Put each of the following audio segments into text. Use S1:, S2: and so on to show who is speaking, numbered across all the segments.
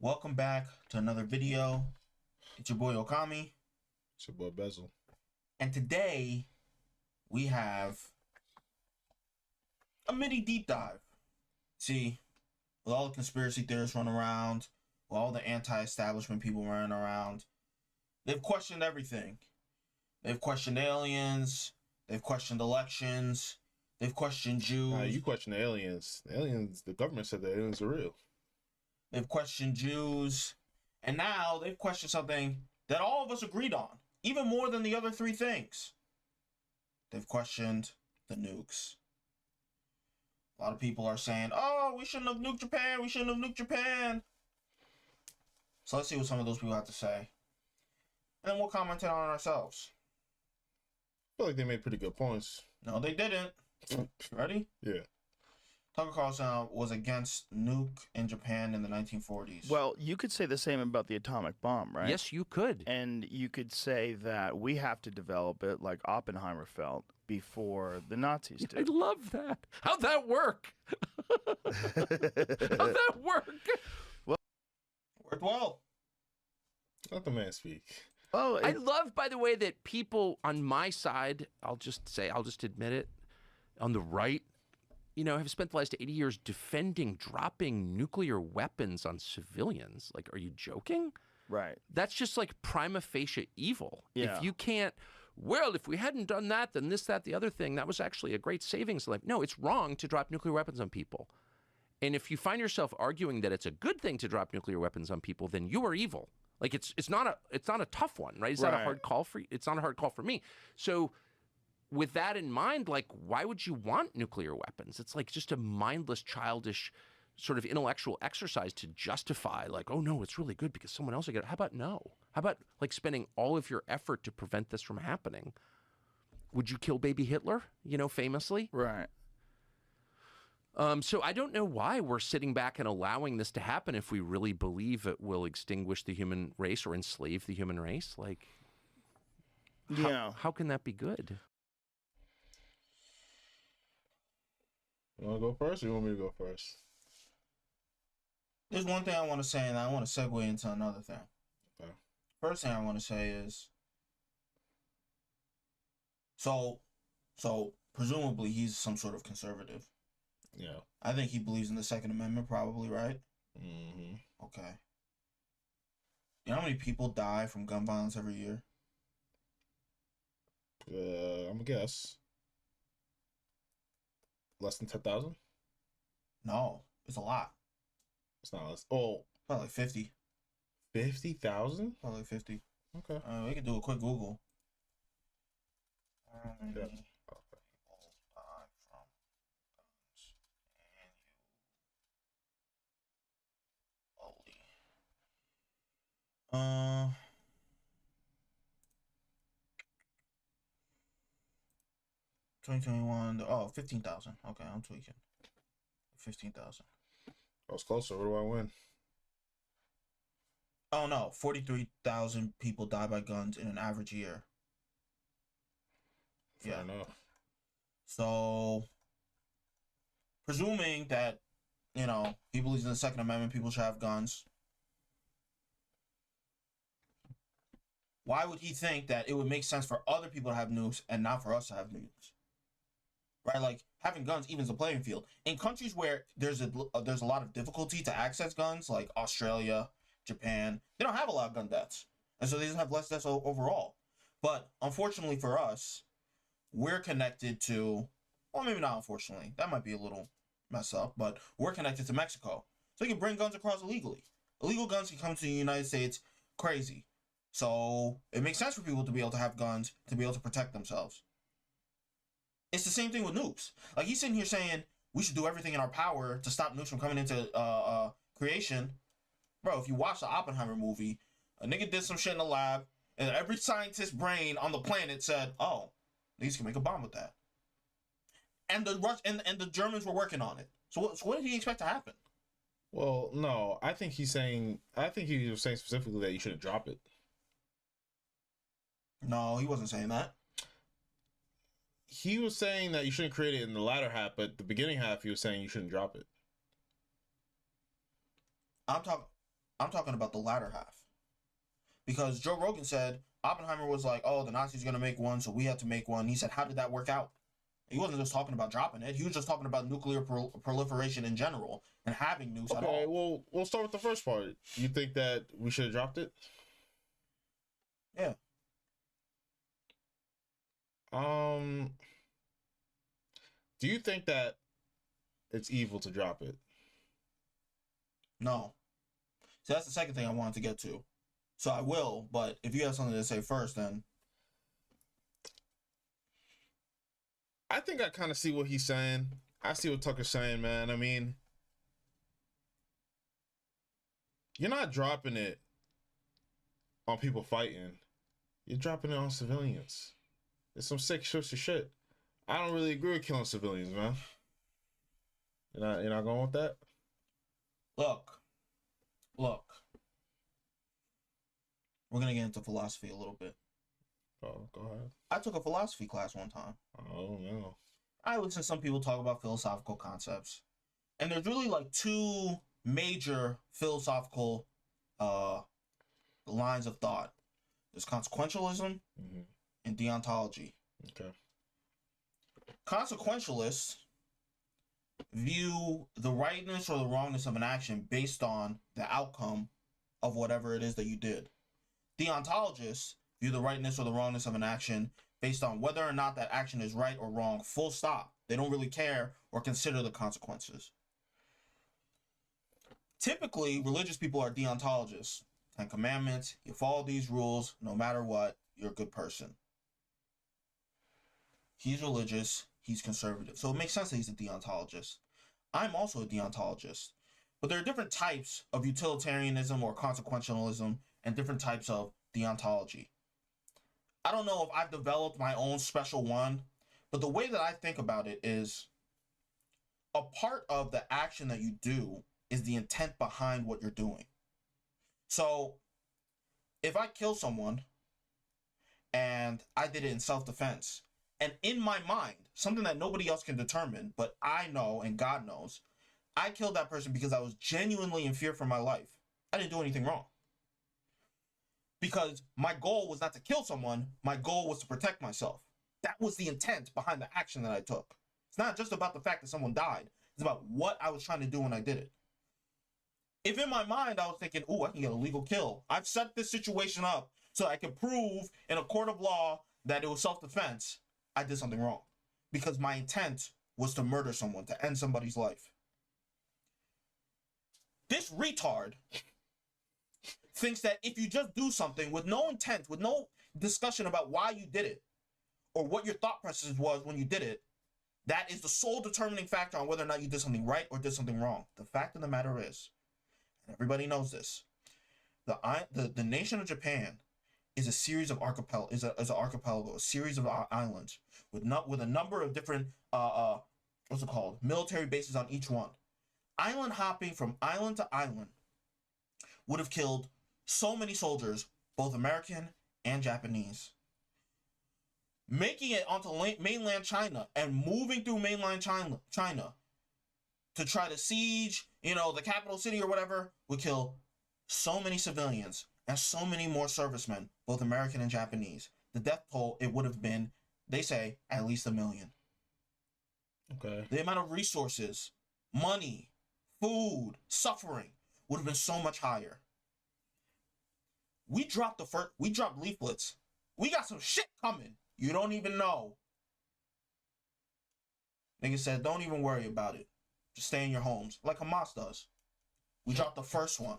S1: Welcome back to another video. It's your boy Okami.
S2: It's your boy Bezel.
S1: And today we have a mini deep dive. See, with all the conspiracy theorists running around, with all the anti-establishment people running around, they've questioned everything. They've questioned aliens, they've questioned elections, they've questioned Jews.
S2: You question the aliens. The aliens, the government said the aliens are real.
S1: They've questioned Jews, and now they've questioned something that all of us agreed on, even more than the other three things. They've questioned the nukes. A lot of people are saying, oh, we shouldn't have nuked Japan, we shouldn't have nuked Japan. So let's see what some of those people have to say. And then we'll comment on it ourselves.
S2: I feel like they made pretty good points.
S1: No, they didn't. Ready?
S2: Yeah.
S1: Tucker Carlson was against nuke in Japan in the 1940s.
S3: Well, you could say the same about the atomic bomb, right?
S4: Yes, you could.
S3: And you could say that we have to develop it like Oppenheimer felt before the Nazis
S4: I
S3: did.
S4: love that. How'd that work? How'd that work?
S1: Worked well.
S2: Let the man speak.
S3: Oh,
S4: I love, by the way, that people on my side, I'll just admit it, on the right, have spent the last 80 years defending dropping nuclear weapons on civilians. Like, are you joking?
S3: right.
S4: That's just like prima facie evil.
S3: Yeah.
S4: If you can't, well, if we hadn't done that, then this, that, the other thing, that was actually a great savings. Like, no, it's wrong to drop nuclear weapons on people. And if you find yourself arguing that it's a good thing to drop nuclear weapons on people, then you are evil. Like, it's not a tough one, right? It's not a hard call for you. It's not a hard call for me. So with that in mind, like, why would you want nuclear weapons? It's like just a mindless, childish sort of intellectual exercise to justify, like, oh no, it's really good because someone else will get it. How about no? How about like spending all of your effort to prevent this from happening? Would you kill baby Hitler, famously?
S3: Right.
S4: So I don't know why we're sitting back and allowing this to happen if we really believe it will extinguish the human race or enslave the human race. Like, how can that be good?
S2: You want to go first or you want me to go first?
S1: There's one thing I want to say, and I want to segue into another thing.
S2: Okay.
S1: First thing I want to say is, so presumably he's some sort of conservative.
S2: Yeah.
S1: I think he believes in the Second Amendment, probably, right?
S2: Mm-hmm.
S1: Okay. You know how many people die from gun violence every year?
S2: I'm gonna guess. Less than 10,000?
S1: No, it's a lot.
S2: It's not less. Oh,
S1: Probably like 50.
S2: 50,000?
S1: Probably like 50.
S2: Okay.
S1: We can do a quick Google. How many
S2: Yeah.
S1: people die from guns annually? 2021. Oh, 15,000. Okay, I'm tweaking. 15,000.
S2: I was closer. What do I win?
S1: Oh no, 43,000 people die by guns in an average year.
S2: Fair enough.
S1: So, presuming that, he believes in the Second Amendment, people should have guns. Why would he think that it would make sense for other people to have nukes and not for us to have nukes? Right, like having guns evens the playing field. In countries where there's a lot of difficulty to access guns, like Australia, Japan, they don't have a lot of gun deaths, and so they just have less deaths overall. But unfortunately for us, we're connected to, well, maybe not unfortunately, that might be a little messed up, but we're connected to Mexico, so you can bring guns across illegally. Illegal guns can come to the United States crazy, so it makes sense for people to be able to have guns to be able to protect themselves. It's the same thing with nukes. Like, he's sitting here saying we should do everything in our power to stop nukes from coming into creation. Bro, if you watch the Oppenheimer movie, a nigga did some shit in the lab, and every scientist's brain on the planet said, "Oh, niggas can make a bomb with that." And the Germans were working on it. So what did he expect to happen?
S2: Well, no. I think he was saying specifically that you shouldn't drop it.
S1: No, he wasn't saying that.
S2: He was saying that you shouldn't create it in the latter half, but the beginning half, he was saying you shouldn't drop it.
S1: I'm talking. I'm talking about the latter half. Because Joe Rogan said Oppenheimer was like, oh, the Nazis are going to make one, so we had to make one. He said, how did that work out? He wasn't just talking about dropping it. He was just talking about nuclear proliferation in general and having nukes at all.
S2: Okay, well, we'll start with the first part. You think that we should have dropped it?
S1: Yeah.
S2: Do you think that it's evil to drop it?
S1: No. So that's the second thing I wanted to get to. So I will, but if you have something to say first, then.
S2: I think I kind of see what he's saying. I see what Tucker's saying, man. I mean, you're not dropping it on people fighting. You're dropping it on civilians. It's some sick shit. I don't really agree with killing civilians, man. You're not going with that?
S1: Look. We're going to get into philosophy a little bit.
S2: Oh, go ahead.
S1: I took a philosophy class one time.
S2: Oh, no.
S1: I listen to some people talk about philosophical concepts. And there's really like two major philosophical lines of thought. There's consequentialism and deontology.
S2: Okay.
S1: Consequentialists view the rightness or the wrongness of an action based on the outcome of whatever it is that you did. Deontologists view the rightness or the wrongness of an action based on whether or not that action is right or wrong, full stop. They don't really care or consider the consequences. Typically, religious people are deontologists. 10 Commandments, you follow these rules, no matter what, you're a good person. He's religious, he's conservative. So it makes sense that he's a deontologist. I'm also a deontologist. But there are different types of utilitarianism or consequentialism and different types of deontology. I don't know if I've developed my own special one, but the way that I think about it is a part of the action that you do is the intent behind what you're doing. So if I kill someone and I did it in self-defense, and in my mind, something that nobody else can determine, but I know and God knows, I killed that person because I was genuinely in fear for my life. I didn't do anything wrong. Because my goal was not to kill someone, my goal was to protect myself. That was the intent behind the action that I took. It's not just about the fact that someone died. It's about what I was trying to do when I did it. If in my mind I was thinking, ooh, I can get a legal kill. I've set this situation up so I can prove in a court of law that it was self-defense. I did something wrong. Because my intent was to murder someone, to end somebody's life. This retard thinks that if you just do something with no intent, with no discussion about why you did it, or what your thought process was when you did it, that is the sole determining factor on whether or not you did something right or did something wrong. The fact of the matter is, and everybody knows this, the nation of Japan is a series of is an archipelago, a series of islands with a number of different what's it called, military bases on each one. Island hopping from island to island would have killed so many soldiers, both American and Japanese. Making it onto mainland China and moving through mainland China to try to siege, the capital city or whatever, would kill so many civilians and so many more servicemen, both American and Japanese. The death toll, it would have been, they say, at least 1 million.
S2: Okay.
S1: The amount of resources, money, food, suffering would have been so much higher. We dropped leaflets. We got some shit coming. You don't even know. Nigga said, don't even worry about it. Just stay in your homes, like Hamas does. We dropped the first one.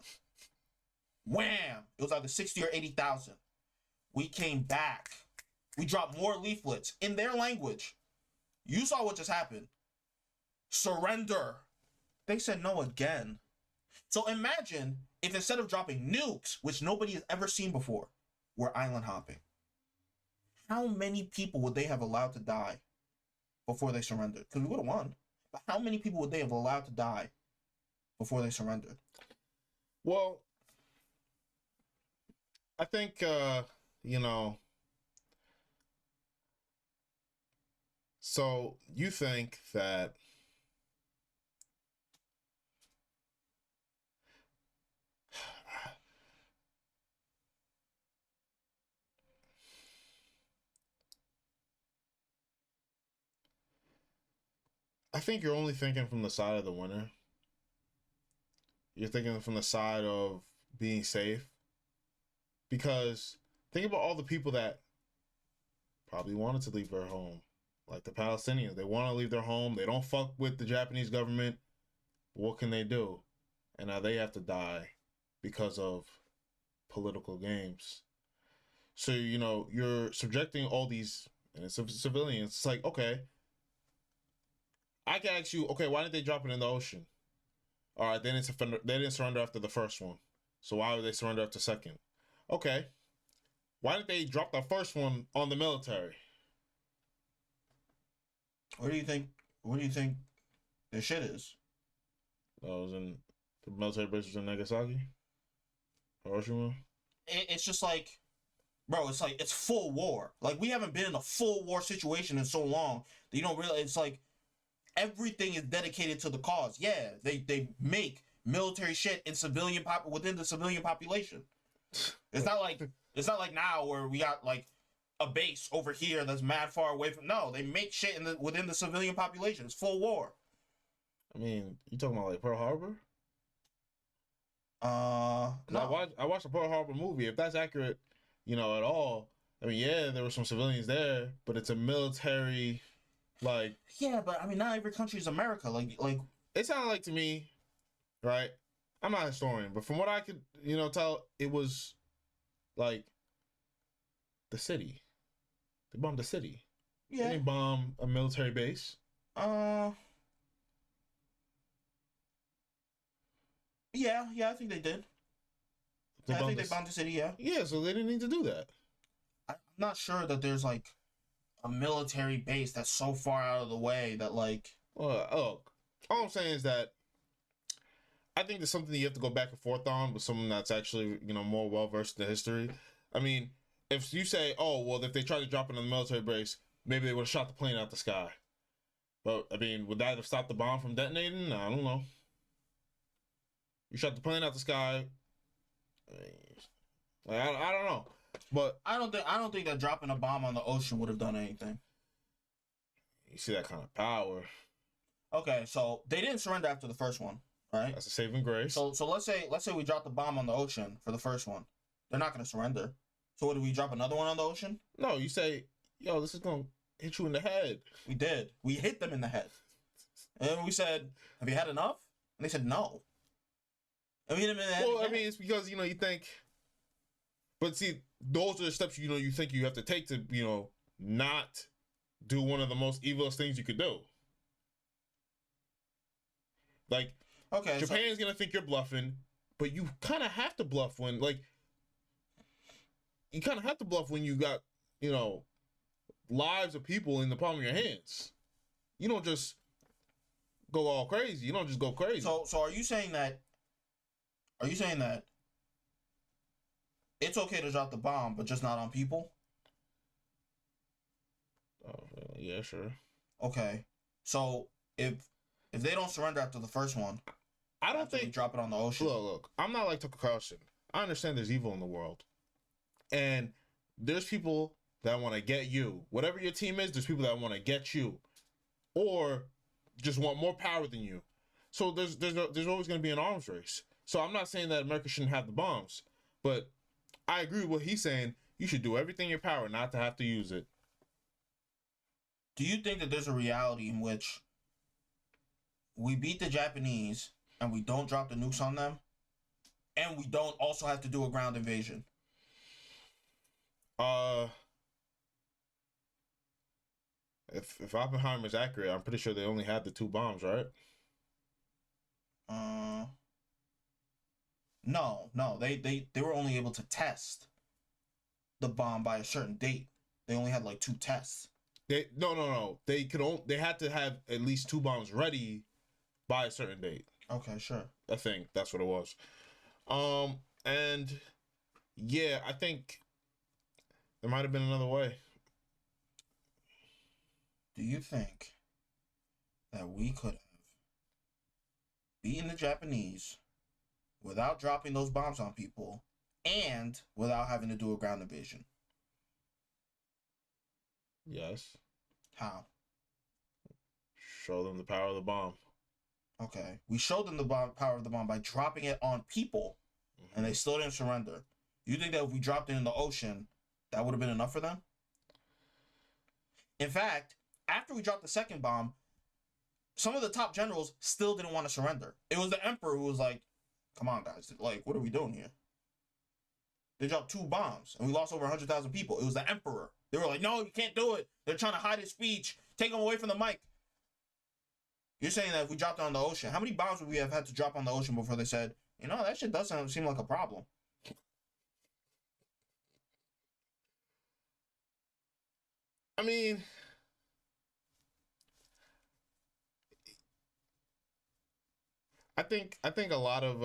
S1: Wham! It was either 60 or 80,000. We came back. We dropped more leaflets in their language. You saw what just happened. Surrender. They said no again. So imagine if instead of dropping nukes, which nobody has ever seen before, we're island hopping. How many people would they have allowed to die before they surrendered? Because we would have won. But how many people would they have allowed to die before they surrendered?
S2: Well, I think, so you think that I think you're only thinking from the side of the winner. You're thinking from the side of being safe. Because think about all the people that probably wanted to leave their home. Like the Palestinians. They want to leave their home. They don't fuck with the Japanese government. What can they do? And now they have to die because of political games. So, you know, you're subjecting all these civilians. It's like, okay, I can ask you, okay, why didn't they drop it in the ocean? All right, they didn't surrender after the first one. So why would they surrender after the second? Okay, why didn't they drop the first one on the military?
S1: What do you think? What do you think their shit is?
S2: I was in the military base was in Nagasaki, Hiroshima.
S1: It's just like, bro, it's like it's full war. Like we haven't been in a full war situation in so long that you don't realize. It's like everything is dedicated to the cause. Yeah, they make military shit in within the civilian population. It's not like now where we got like a base over here that's mad far away from. No, they make shit within the civilian population. It's full war.
S2: I mean, you talking about like Pearl Harbor?
S1: No.
S2: I watched the Pearl Harbor movie. If that's accurate, you know, at all, I mean, yeah, there were some civilians there, but it's a military, like.
S1: Yeah, but I mean, not every country is America. Like.
S2: It sounded like to me, right? I'm not a historian, but from what I could, you know, tell, it was like the city. They bombed the city.
S1: Yeah.
S2: They didn't bomb a military base.
S1: Yeah, I think they did. I think they bombed the city, yeah.
S2: Yeah, so they didn't need to do that.
S1: I'm not sure that there's like a military base that's so far out of the way that like.
S2: Well, look, all I'm saying is that I think there's something that you have to go back and forth on with someone that's actually, you know, more well versed in the history. I mean, if you say, oh, well, if they tried to drop it on the military base, maybe they would have shot the plane out the sky. But I mean, would that have stopped the bomb from detonating? I don't know. You shot the plane out the sky. I don't know, but
S1: I don't think that dropping a bomb on the ocean would have done anything.
S2: You see that kind of power.
S1: Okay, so they didn't surrender after the first one, right?
S2: That's a saving grace.
S1: So let's say we drop the bomb on the ocean for the first one. They're not going to surrender. So what, do we drop another one on the ocean?
S2: No, you say, yo, this is going to hit you in the head.
S1: We did. We hit them in the head. And we said, have you had enough? And they said, no. And we hit them in the head.
S2: Well,
S1: again.
S2: I mean, it's because, you know, you think, but see, those are the steps, you know, you think you have to take to, you know, not do one of the most evilest things you could do. Like,
S1: okay,
S2: Japan's going to think you're bluffing, but you kind of have to bluff when, like, you kind of have to bluff when you got, you know, lives of people in the palm of your hands. You don't just go all crazy. You don't just go crazy.
S1: So are you saying that it's okay to drop the bomb, but just not on people?
S2: Oh, yeah, sure.
S1: Okay. So if they don't surrender after the first one,
S2: I don't think
S1: we drop it on the ocean.
S2: Look, I'm not like Tucker Carlson. I understand there's evil in the world. And there's people that want to get you. Whatever your team is, there's people that want to get you. Or just want more power than you. So there's always going to be an arms race. So I'm not saying that America shouldn't have the bombs. But I agree with what he's saying. You should do everything in your power not to have to use it.
S1: Do you think that there's a reality in which we beat the Japanese and we don't drop the nukes on them, and we don't also have to do a ground invasion?
S2: If Oppenheimer is accurate, I'm pretty sure they only had the 2 bombs, right?
S1: No. They were only able to test the bomb by a certain date. They only had like 2 tests.
S2: No. They had to have at least 2 bombs ready by a certain date.
S1: Okay, sure.
S2: I think that's what it was. And yeah, I think there might have been another way.
S1: Do you think that we could have beaten the Japanese without dropping those bombs on people and without having to do a ground invasion?
S2: Yes.
S1: How?
S2: Show them the power of the bomb.
S1: Okay. We showed them the power of the bomb by dropping it on people, and they still didn't surrender. You think that if we dropped it in the ocean, that would have been enough for them? In fact, after we dropped the second bomb, some of the top generals still didn't want to surrender. It was the emperor who was like, come on, guys. Like, what are we doing here? They dropped 2 bombs, and we lost over 100,000 people. It was the emperor. They were like, no, you can't do it. They're trying to hide his speech. Take him away from the mic. You're saying that if we dropped it on the ocean, how many bombs would we have had to drop on the ocean before they said, you know, that shit doesn't seem like a problem?
S2: I mean, I think a lot of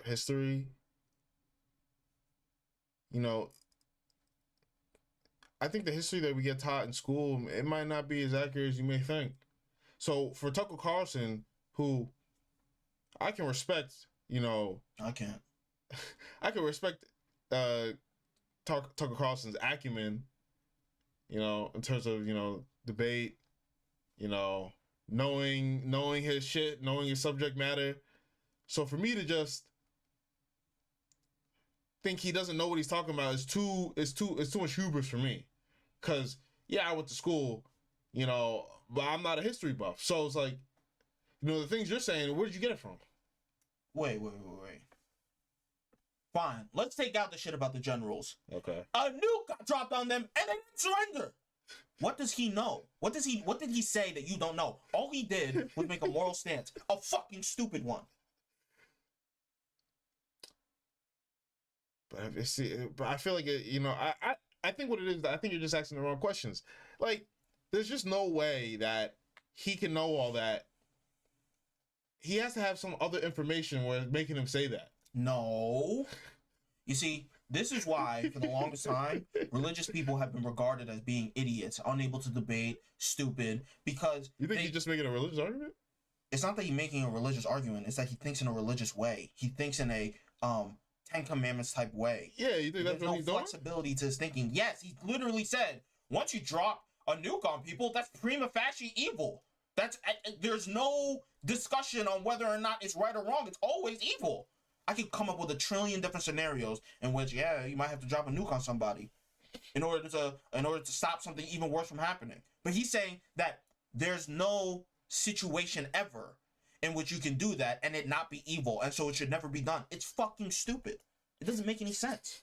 S2: history, you know, I think the history that we get taught in school, it might not be as accurate as you may think. So for Tucker Carlson, who I can respect, you know,
S1: I can't.
S2: I can respect Tucker Carlson's acumen, you know, in terms of, you know, debate, you know, knowing his shit, knowing his subject matter. So for me to just think he doesn't know what he's talking about is too much hubris for me. Cause yeah, I went to school, you know, but I'm not a history buff. So it's like, you know, the things you're saying, where did you get it from?
S1: Wait. Fine. Let's take out the shit about the generals.
S2: Okay.
S1: A nuke got dropped on them and they didn't surrender. What does he know? What did he say that you don't know? All he did was make a moral stance. A fucking stupid one.
S2: But I feel like you know, I think what it is, I think you're just asking the wrong questions. Like, there's just no way that he can know all that. He has to have some other information where it's making him say that.
S1: No. You see, this is why, for the longest time, religious people have been regarded as being idiots, unable to debate, stupid, because...
S2: You think he's just making a religious argument?
S1: It's not that he's making a religious argument, it's that he thinks in a religious way. He thinks in a Ten Commandments type way.
S2: Yeah, you think that's what he's doing?
S1: There's no flexibility to his thinking. Yes, he literally said, once you drop a nuke on people, that's prima facie evil. There's no discussion on whether or not it's right or wrong. It's always evil. I could come up with a trillion different scenarios in which, yeah, you might have to drop a nuke on somebody in order to stop something even worse from happening. But he's saying that there's no situation ever in which you can do that and it not be evil, and so it should never be done. It's fucking stupid. It doesn't make any sense.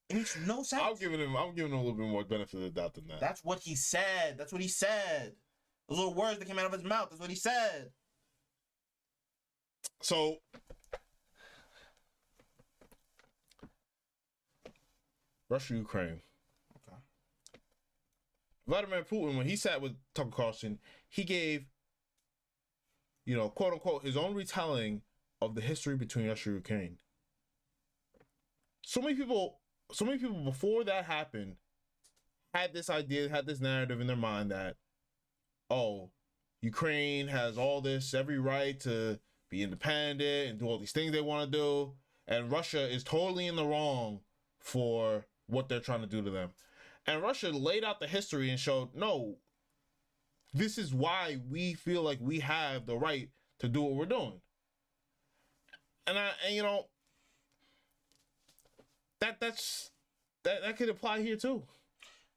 S1: It makes no sense.
S2: I'm giving him a little bit more benefit of the doubt than that.
S1: That's what he said. Those little words that came out of his mouth. That's what he said.
S2: So, Russia, Ukraine.
S1: Okay.
S2: Vladimir Putin, when he sat with Tucker Carlson, he gave, you know, quote unquote, his own retelling of the history between Russia and Ukraine. So many people before that happened had this idea, had this narrative in their mind that, oh, Ukraine has all this, every right to be independent and do all these things they want to do, and Russia is totally in the wrong for what they're trying to do to them. And Russia laid out the history and showed, no, this is why we feel like we have the right to do what we're doing. And you know, that could apply here too.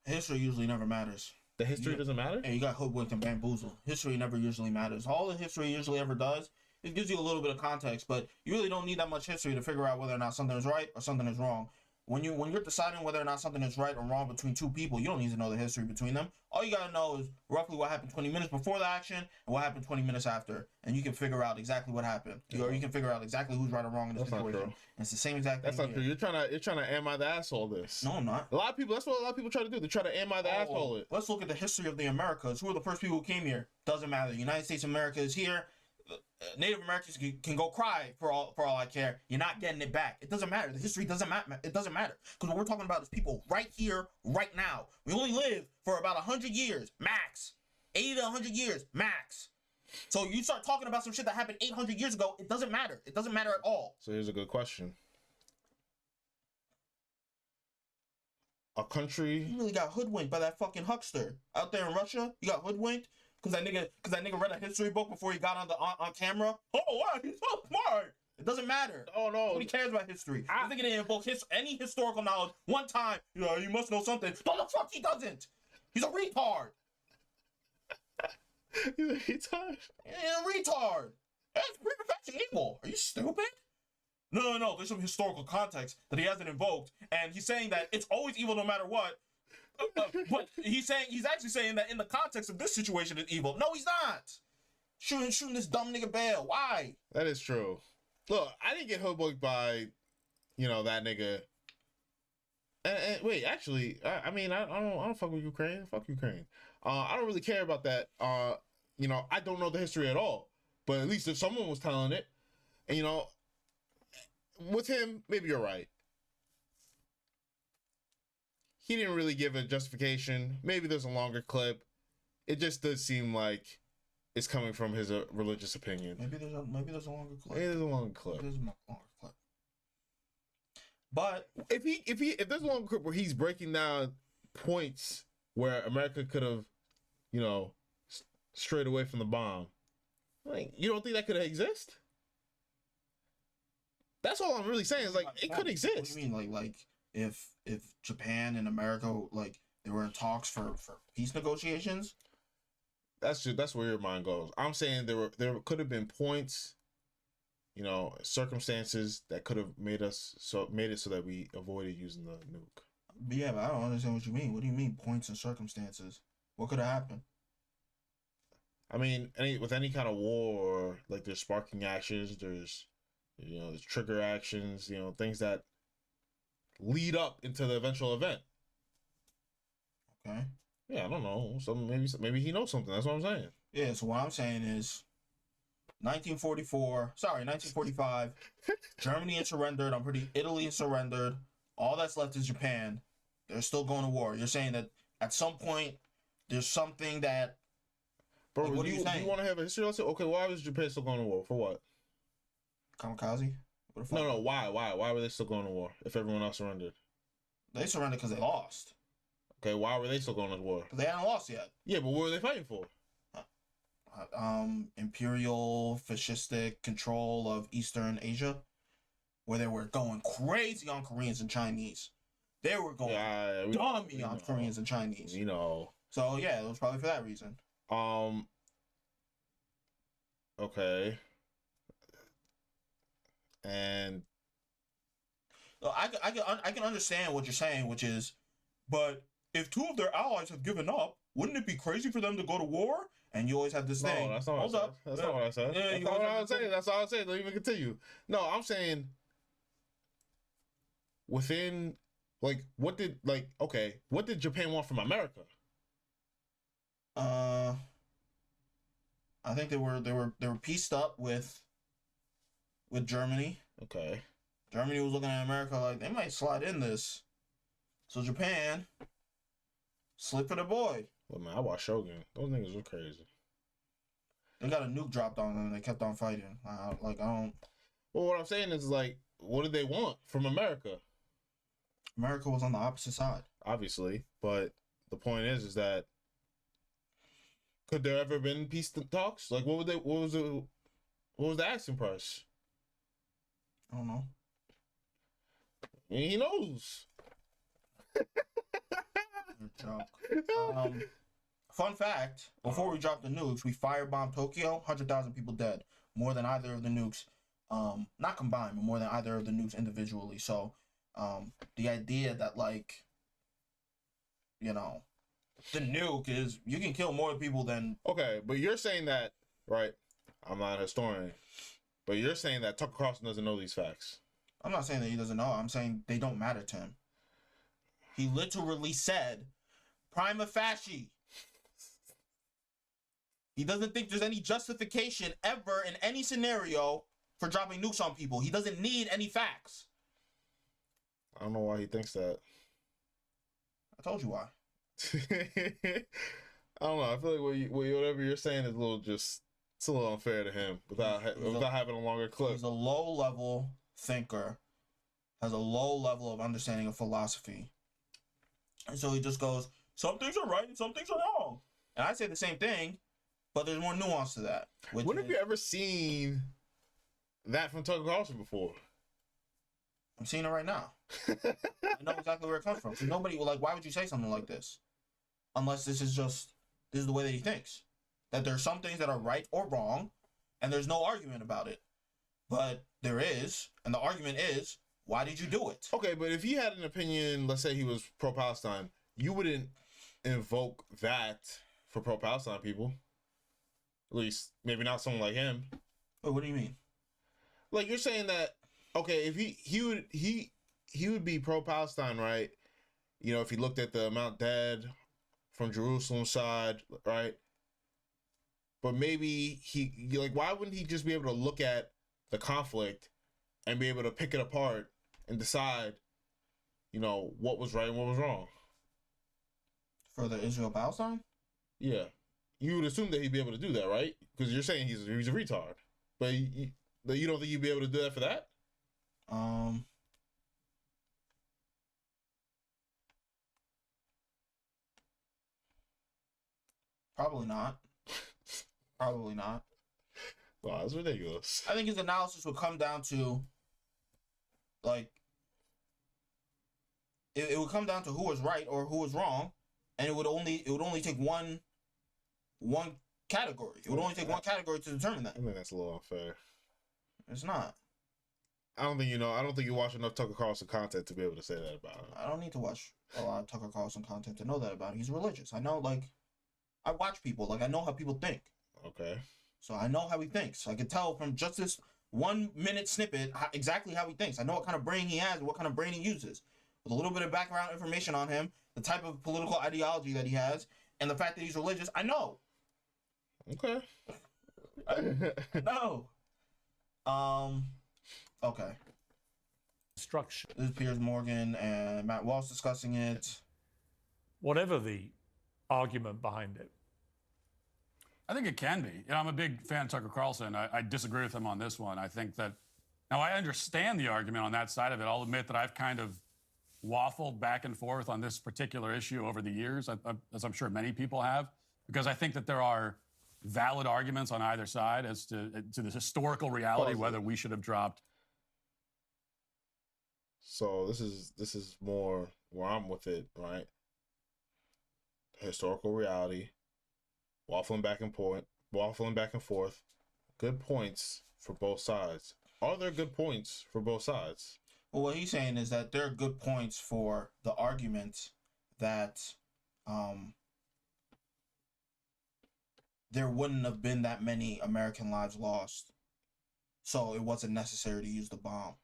S1: History usually never matters.
S2: The history doesn't matter?
S1: And you got hoodwinked and bamboozled. History never usually matters. All the history usually ever does, it gives you a little bit of context, but you really don't need that much history to figure out whether or not something is right or something is wrong. When you're deciding whether or not something is right or wrong between two people, you don't need to know the history between them. All you gotta know is roughly what happened 20 minutes before the action and what happened 20 minutes after, and you can figure out exactly what happened, or you can figure out exactly who's right or wrong in this situation. And it's the same exact thing.
S2: That's not true. You're trying to am I the asshole this.
S1: No, I'm not.
S2: A lot of people. That's what a lot of people try to do. They try to am I the asshole it.
S1: Let's look at the history of the Americas. Who are the first people who came here? Doesn't matter. The United States of America is here. Native Americans can go cry for all I care. You're not getting it back. It doesn't matter. The history doesn't matter. It doesn't matter, because what we're talking about is people right here, right now. We only live for about 100 years max, 80 to 100 years max. So you start talking about some shit that happened 800 years ago. It doesn't matter. It doesn't matter at all.
S2: So here's a good question. a country.
S1: You really got hoodwinked by that fucking huckster out there in Russia. You got hoodwinked because that nigga read a history book before he got on camera. Oh wow, he's so smart. It doesn't matter.
S2: Oh no,
S1: Nobody cares about history. This nigga didn't invoke any historical knowledge one time. You know, you must know something. No, the fuck he doesn't. He's a retard.
S2: He's a retard.
S1: He's a retard. That's prefetching evil. Are you stupid? No. There's some historical context that he hasn't invoked, and he's saying that it's always evil no matter what. But he's actually saying that in the context of this situation, it's evil. No, he's not. Shooting this dumb nigga Bale. Why?
S2: That is true. Look, I didn't get hoodwinked by, that nigga. And wait, actually, I don't fuck with Ukraine. Fuck Ukraine. I don't really care about that. I don't know the history at all. But at least if someone was telling it, and with him, maybe you're right. He didn't really give a justification. Maybe there's a longer clip. It just does seem like it's coming from his religious opinion.
S1: Maybe there's a longer clip.
S2: Maybe there's a longer clip.
S1: There's a longer clip. But
S2: if there's a longer clip where he's breaking down points where America could have, strayed away from the bomb, like, you don't think that could exist? That's all I'm really saying. Is like it could exist.
S1: What do you mean, like if Japan and America, like, they were in talks for peace negotiations?
S2: That's where your mind goes. I'm saying there could have been points, circumstances that could have made it so that we avoided using the nuke.
S1: Yeah, but I don't understand what you mean. What do you mean points and circumstances? What could have happened?
S2: I mean, with any kind of war, or like there's sparking actions, there's trigger actions, things that lead up into the eventual event.
S1: Okay.
S2: Yeah, I don't know. So maybe he knows something. That's what I'm saying.
S1: Yeah, so what I'm saying is 1945, Germany had surrendered. Italy has surrendered. All that's left is Japan. They're still going to war. You're saying that at some point there's something that...
S2: Bro,
S1: like, what are you saying?
S2: Do you want to have a history lesson? Okay, why was Japan still going to war? For what?
S1: Kamikaze?
S2: No, why? Why were they still going to war if everyone else surrendered?
S1: They surrendered because they lost.
S2: Okay, why were they still going to war?
S1: Because they hadn't lost yet.
S2: Yeah, but what were they fighting for?
S1: Imperial fascistic control of Eastern Asia, where they were going crazy on Koreans and Chinese. They were going dummy on Koreans and Chinese. So yeah, it was probably for that reason.
S2: Okay. And
S1: I can understand what you're saying, which is, but if two of their allies have given up, wouldn't it be crazy for them to go to war? And you always have this thing.
S2: No, that's not what I said. That's not what I said. That's not what I was saying. That's all I was saying. Don't even continue. No, I'm saying within, like, what did Japan want from America?
S1: I think they were pieced up with Germany.
S2: Okay.
S1: Germany was looking at America like they might slide in this. So Japan slid for the boy.
S2: Well, man, I watched Shogun. Those niggas were crazy.
S1: They got a nuke dropped on them and they kept on fighting. I don't...
S2: Well, what I'm saying is, like, what did they want from America?
S1: America was on the opposite side.
S2: Obviously. But the point is that could there ever been peace talks? Like, what was the asking price?
S1: I don't know.
S2: He knows.
S1: Fun fact, before we dropped the nukes, we firebombed Tokyo, 100,000 people dead. More than either of the nukes, not combined, but more than either of the nukes individually. So, the idea that, like, the nuke is, you can kill more people than...
S2: Okay, but you're saying that, right? I'm not a historian, but you're saying that Tucker Carlson doesn't know these facts.
S1: I'm not saying that he doesn't know. I'm saying they don't matter to him. He literally said, prima facie. He doesn't think there's any justification ever in any scenario for dropping nukes on people. He doesn't need any facts.
S2: I don't know why he thinks that.
S1: I told you why.
S2: I don't know. I feel like whatever you're saying is it's a little unfair to him without having a longer clip.
S1: He's a low-level thinker, has a low level of understanding of philosophy. And so he just goes, some things are right and some things are wrong. And I say the same thing, but there's more nuance to that.
S2: When have you ever seen that from Tucker Carlson before?
S1: I'm seeing it right now. I know exactly where it comes from. So nobody, like, why would you say something like this? Unless this is the way that he thinks. That there's some things that are right or wrong, and there's no argument about it. But there is, and the argument is, why did you do it?
S2: Okay, but if he had an opinion, let's say he was pro-Palestine, you wouldn't invoke that for pro-Palestine people. At least, maybe not someone like him.
S1: But what do you mean?
S2: Like, you're saying that, okay, if he would be pro-Palestine, right? You know, if he looked at the amount dead from Jerusalem side, right? But maybe why wouldn't he just be able to look at the conflict and be able to pick it apart and decide, you know, what was right and what was wrong?
S1: For the Israel-Palestine?
S2: Yeah. You would assume that he'd be able to do that, right? Because you're saying he's a retard. But you don't think you'd be able to do that for that?
S1: Probably not. Probably not.
S2: Wow, that's ridiculous.
S1: I think his analysis would come down to, like, it would come down to who was right or who was wrong, and it would only take one category. It would only take one category to determine that.
S2: I think that's a little unfair.
S1: It's not.
S2: I don't think you watch enough Tucker Carlson content to be able to say that about him.
S1: I don't need to watch a lot of Tucker Carlson content to know that about him. He's religious. I know, like, I watch people. Like, I know how people think.
S2: Okay.
S1: So I know how he thinks. I can tell from just this 1 minute snippet exactly how he thinks. I know what kind of brain he has, what kind of brain he uses. With a little bit of background information on him, the type of political ideology that he has, and the fact that he's religious, I know.
S2: Okay.
S1: No. Okay.
S5: Structure.
S1: This is Piers Morgan and Matt Walsh discussing it.
S5: Whatever the argument behind it.
S6: I think it can be. You know, I'm a big fan of Tucker Carlson. I disagree with him on this one. I think that, now I understand the argument on that side of it. I'll admit that I've kind of waffled back and forth on this particular issue over the years, as I'm sure many people have, because I think that there are valid arguments on either side as to the historical reality, whether we should have dropped.
S2: So this is more where I'm with it, right? Historical reality, waffling back and forth. Good points for both sides. Are there good points for both sides?
S1: Well, what he's saying is that there are good points for the argument that there wouldn't have been that many American lives lost, so it wasn't necessary to use the bomb.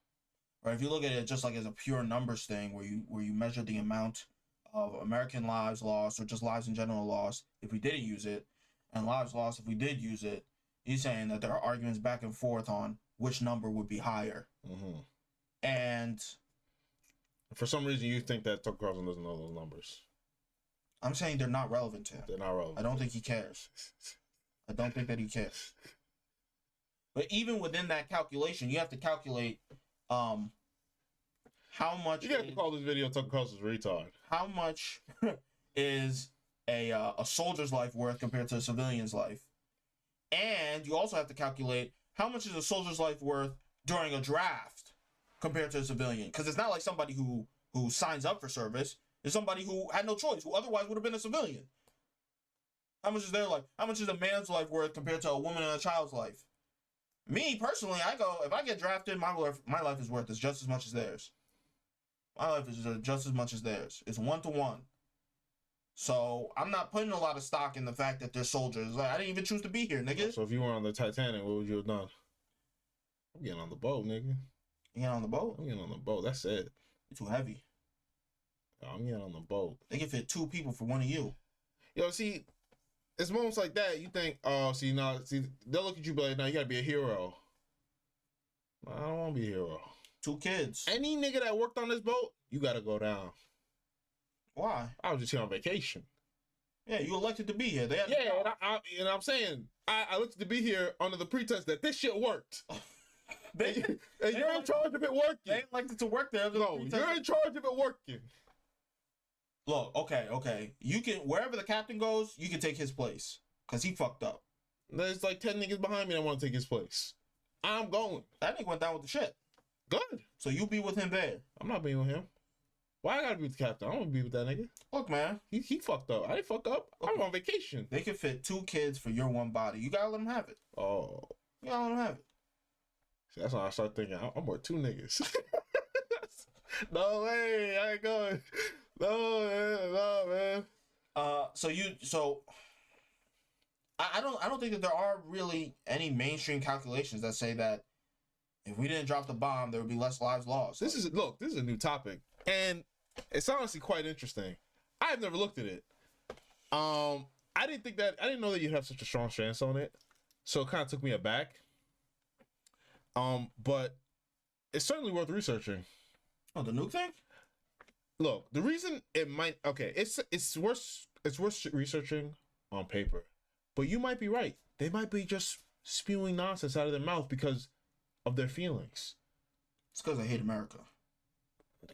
S1: Right? If you look at it just like as a pure numbers thing, where you measure the amount of American lives lost or just lives in general lost if we didn't use it, and lives lost if we did use it, he's saying that there are arguments back and forth on which number would be higher.
S2: Mm-hmm.
S1: And
S2: for some reason, you think that Tucker Carlson doesn't know those numbers.
S1: I'm saying they're not relevant to him.
S2: They're not relevant.
S1: I don't think he cares. I don't think that he cares. But even within that calculation, you have to calculate how much.
S2: You have to call this video Tucker Carlson's retard.
S1: How much is a soldier's life worth compared to a civilian's life? And you also have to calculate how much is a soldier's life worth during a draft compared to a civilian. Because it's not like somebody who signs up for service. It's somebody who had no choice, who otherwise would have been a civilian. How much is their life? How much is a man's life worth compared to a woman and a child's life? Me, personally, I go, if I get drafted, my life is worth just as much as theirs. My life is just as much as theirs. It's 1-to-1. So I'm not putting a lot of stock in the fact that they're soldiers. Like, I didn't even choose to be here, nigga.
S2: So if you were on the Titanic, what would you have done? I'm getting on the boat, nigga.
S1: You get on the boat?
S2: I'm getting on the boat. That's it.
S1: You're too heavy.
S2: I'm getting on the boat.
S1: They can fit 2 people for one of you.
S2: Yo, see, it's moments like that you think, oh, they'll look at you and be like, no, you gotta be a hero. I don't want to be a hero.
S1: 2 kids.
S2: Any nigga that worked on this boat, you gotta go down.
S1: Why?
S2: I was just here on vacation.
S1: Yeah, you elected to be here.
S2: And I'm saying, I elected to be here under the pretense that this shit worked. and you're in charge of it working.
S1: They elected to work there.
S2: No, you're in charge of it working.
S1: Look, okay. You can, wherever the captain goes, you can take his place. Because he fucked up.
S2: There's like 10 niggas behind me that want to take his place. I'm going.
S1: That nigga went down with the shit.
S2: Good.
S1: So you be with him there.
S2: I'm not being with him. Why I gotta be with the captain? I don't want to be with that nigga.
S1: Look, man.
S2: He fucked up. I didn't fuck up. I'm on vacation.
S1: They can fit 2 kids for your one body. You gotta let them have it.
S2: Oh.
S1: You gotta let them have it.
S2: See, that's when I start thinking, I'm worth 2 niggas. No way. I ain't going. No, man.
S1: I don't think that there are really any mainstream calculations that say that if we didn't drop the bomb, there would be less lives lost.
S2: This is a new topic, and it's honestly quite interesting. I've never looked at it. I didn't know that you'd have such a strong stance on it, so it kind of took me aback. But it's certainly worth researching.
S1: Oh, the nuke thing?
S2: Look, the reason it might it's worth researching on paper, but you might be right. They might be just spewing nonsense out of their mouth because of their feelings.
S1: It's because I hate America.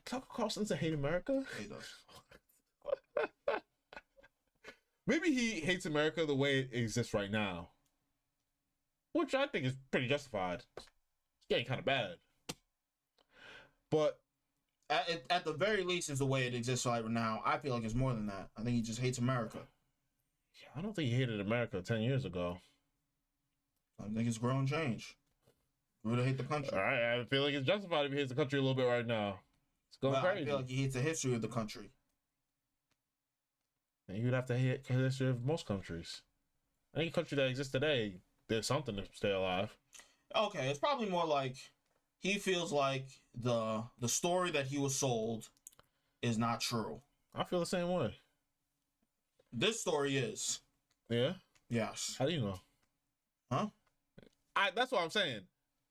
S2: Tucker Carlson's a hate America?
S1: He does.
S2: Maybe he hates America the way it exists right now, which I think is pretty justified. It's getting kind of bad, but
S1: At the very least, is the way it exists right now. I feel like it's more than that. I think he just hates America.
S2: I don't think he hated America 10 years ago.
S1: I think it's grown change. We really hate the country.
S2: All right, I feel like it's justified if he hates the country a little bit right now. It's going crazy.
S1: I feel like he hates the history of the country.
S2: And you would have to hate the history of most countries. Any country that exists today, there's something to stay alive.
S1: Okay, it's probably more like he feels like the story that he was sold is not true.
S2: I feel the same way.
S1: This story is.
S2: Yeah?
S1: Yes.
S2: How do you know?
S1: Huh?
S2: That's what I'm saying.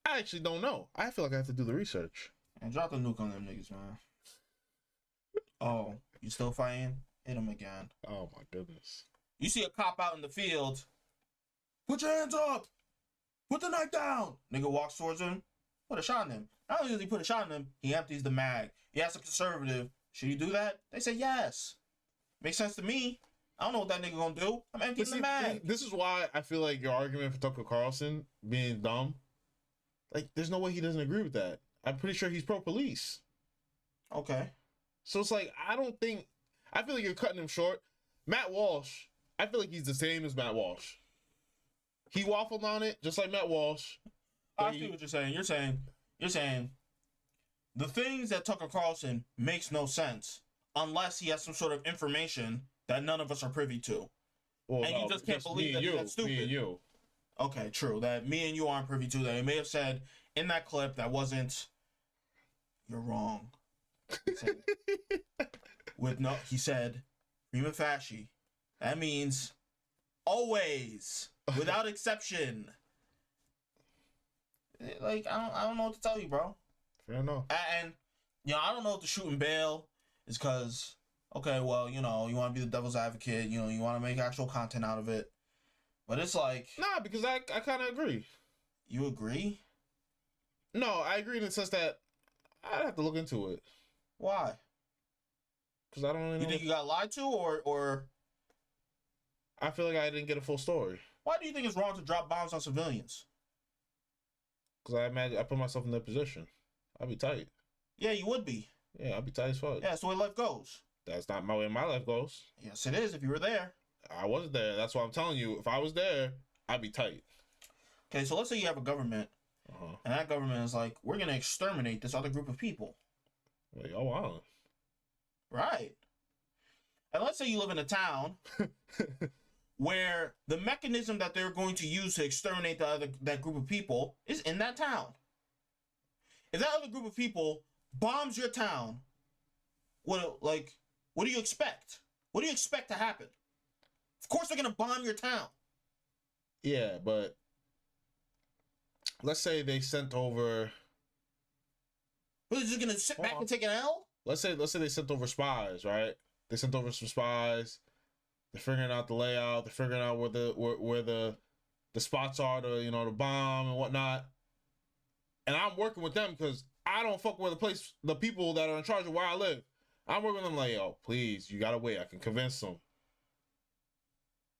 S2: I actually don't know. I feel like I have to do the research.
S1: And drop the nuke on them niggas, man. Oh, you still fighting? Hit him again.
S2: Oh my goodness.
S1: You see a cop out in the field. Put your hands up. Put the knife down. Nigga walks towards him. Put a shot in him. Not only does he put a shot in him, he empties the mag. He asks a conservative, should you do that? They say yes. Makes sense to me. I don't know what that nigga gonna do. I'm emptying the mag.
S2: This is why I feel like your argument for Tucker Carlson being dumb, like, there's no way he doesn't agree with that. I'm pretty sure he's pro-police.
S1: Okay.
S2: So it's like, I feel like you're cutting him short. Matt Walsh, I feel like he's the same as Matt Walsh. He waffled on it, just like Matt Walsh.
S1: I see what you're saying. You're saying the things that Tucker Carlson makes no sense unless he has some sort of information that none of us are privy to.
S2: Well,
S1: and you just can't believe that that's stupid.
S2: Me and you.
S1: Okay, true. That me and you aren't privy to that. He may have said in that clip that wasn't, you're wrong. He said, prima facie. That means always, without exception. Like, I don't know what to tell you, bro.
S2: Fair enough.
S1: And I don't know if the shooting bail is because, okay, well, you want to be the devil's advocate, you want to make actual content out of it. But it's like...
S2: Nah, because I kind of agree.
S1: You agree?
S2: No, I agree in the sense that I'd have to look into it.
S1: Why?
S2: Because I don't really know.
S1: You think you got lied to, or...
S2: I feel like I didn't get a full story.
S1: Why do you think it's wrong to drop bombs on civilians?
S2: Because I imagine I put myself in that position. I'd be tight.
S1: Yeah, you would be.
S2: Yeah, I'd be tight as fuck.
S1: Yeah, that's the way life goes.
S2: That's not my way my life goes.
S1: Yes, it is if you were there.
S2: I wasn't there. That's why I'm telling you. If I was there, I'd be tight.
S1: Okay, so let's say you have a government, and that government is like, we're going to exterminate this other group of people.
S2: Like, oh, wow.
S1: Right. And let's say you live in a town where the mechanism that they're going to use to exterminate that group of people is in that town. If that other group of people bombs your town, what do you expect? What do you expect to happen? Of course they're going to bomb your town.
S2: Yeah, but let's say they sent over...
S1: But they're just going to sit back and take an L?
S2: Let's say they sent over spies, right? They sent over some spies. They're figuring out the layout. They're figuring out where the spots are to, to bomb and whatnot. And I'm working with them because I don't fuck with the people that are in charge of where I live. I'm working with them like, yo, please, you gotta wait. I can convince them.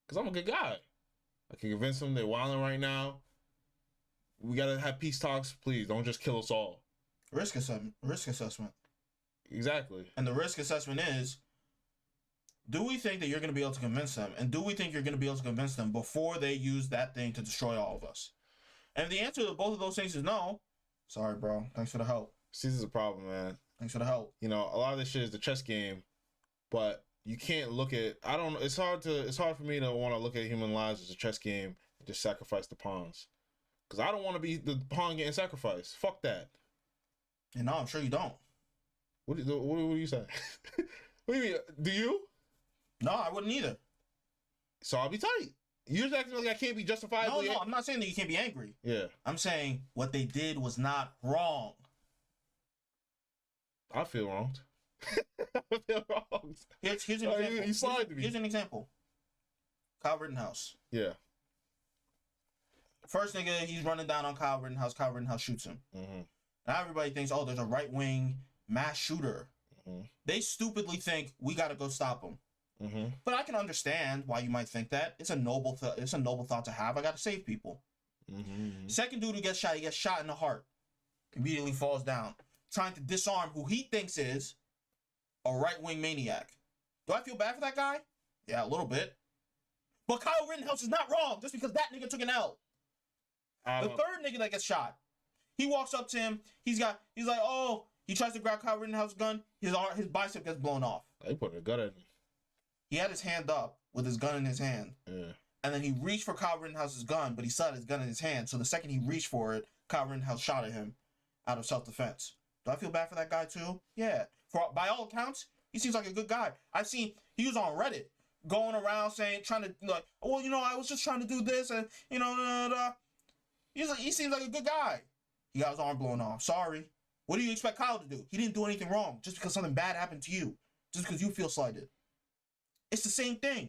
S2: Because I'm a good guy. I can convince them they're wilding right now. We gotta have peace talks. Please, don't just kill us all.
S1: Risk assessment. Risk assessment.
S2: Exactly.
S1: And the risk assessment is, do we think that you're going to be able to convince them? And do we think you're going to be able to convince them before they use that thing to destroy all of us? And if the answer to both of those things is no, sorry, bro. Thanks for the help.
S2: See, this is a problem, man.
S1: Thanks for the help.
S2: You know, a lot of this shit is the chess game, but you can't look at. I don't. It's hard for me to want to look at human lives as a chess game and just sacrifice the pawns, because I don't want to be the pawn getting sacrificed. Fuck that.
S1: And no, I'm sure you don't.
S2: What are you saying? What do you mean? Do you?
S1: No, I wouldn't either.
S2: So I'll be tight. You're just acting like I can't be justifiably.
S1: No, I'm not saying that you can't be angry.
S2: Yeah.
S1: I'm saying what they did was not wrong.
S2: I feel wronged. I feel wronged.
S1: Here's an example.
S2: You slide to me.
S1: Here's an example. Kyle Rittenhouse.
S2: Yeah.
S1: First nigga, he's running down on Kyle Rittenhouse. Kyle Rittenhouse shoots him.
S2: Mm-hmm.
S1: Now everybody thinks, oh, there's a right-wing mass shooter.
S2: Mm-hmm.
S1: They stupidly think we got to go stop him.
S2: Mm-hmm.
S1: But I can understand why you might think that. It's a noble thought to have. I got to save people.
S2: Mm-hmm.
S1: Second dude who gets shot, he gets shot in the heart. Immediately falls down, trying to disarm who he thinks is a right-wing maniac. Do I feel bad for that guy? Yeah, a little bit. But Kyle Rittenhouse is not wrong just because that nigga took an L. The third nigga that gets shot, he walks up to him. He's like, oh, he tries to grab Kyle Rittenhouse's gun. His bicep gets blown off.
S2: They put a gun in.
S1: He had his hand up with his gun in his hand.
S2: Yeah.
S1: And then he reached for Kyle Rittenhouse's gun, but he still had his gun in his hand. So the second he reached for it, Kyle Rittenhouse shot at him out of self-defense. Do I feel bad for that guy too? Yeah. By all accounts, he seems like a good guy. He was on Reddit going around trying to well, I was just trying to do this and, He seems like a good guy. He got his arm blown off. Sorry. What do you expect Kyle to do? He didn't do anything wrong just because something bad happened to you. Just because you feel slighted. It's the same thing.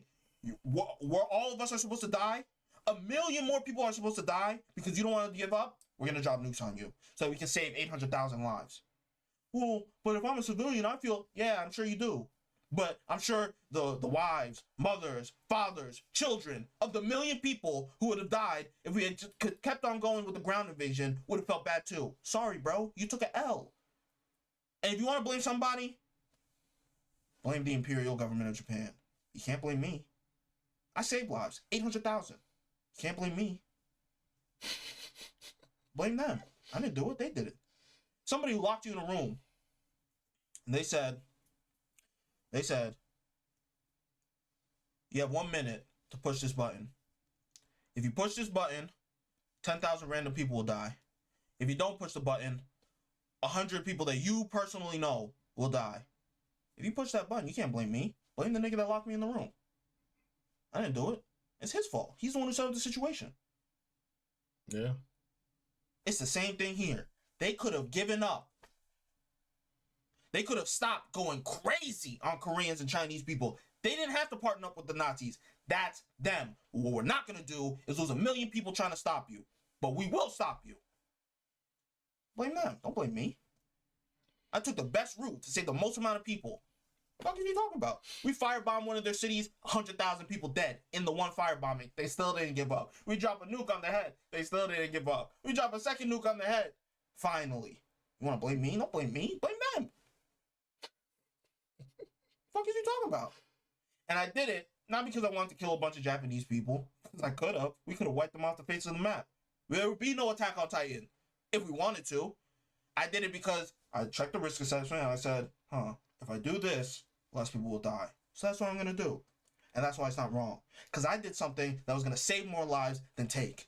S1: Where all of us are supposed to die, 1 million more people are supposed to die because you don't want to give up. We're going to drop nukes on you so we can save 800,000 lives. Well, but if I'm a civilian, I feel, yeah, I'm sure you do. But I'm sure the wives, mothers, fathers, children of the 1 million people who would have died if we had just kept on going with the ground invasion would have felt bad too. Sorry, bro. You took an L. And if you want to blame somebody, blame the imperial government of Japan. You can't blame me. I saved lives. 800,000. You can't blame me. Blame them. I didn't do it. They did it. Somebody who locked you in a room. And they said, you have 1 minute to push this button. If you push this button, 10,000 random people will die. If you don't push the button, 100 people that you personally know will die. If you push that button, you can't blame me. Blame the nigga that locked me in the room. I didn't do it. It's his fault. He's the one who set up the situation.
S2: Yeah.
S1: It's the same thing here. They could have given up. They could have stopped going crazy on Koreans and Chinese people. They didn't have to partner up with the Nazis. That's them. What we're not going to do is lose 1 million people trying to stop you. But we will stop you. Blame them. Don't blame me. I took the best route to save the most amount of people. What the fuck are you talking about? We firebombed one of their cities, 100,000 people dead in the one firebombing. They still didn't give up. We dropped a nuke on their head. They still didn't give up. We dropped a second nuke on their head. Finally. You want to blame me? Don't blame me. Blame them. What the fuck is you talking about? And I did it, not because I wanted to kill a bunch of Japanese people, because I could have. We could have wiped them off the face of the map. There would be no Attack on Titan if we wanted to. I did it because I checked the risk assessment and I said, if I do this, less people will die. So that's what I'm going to do. And that's why it's not wrong. Because I did something that was going to save more lives than take.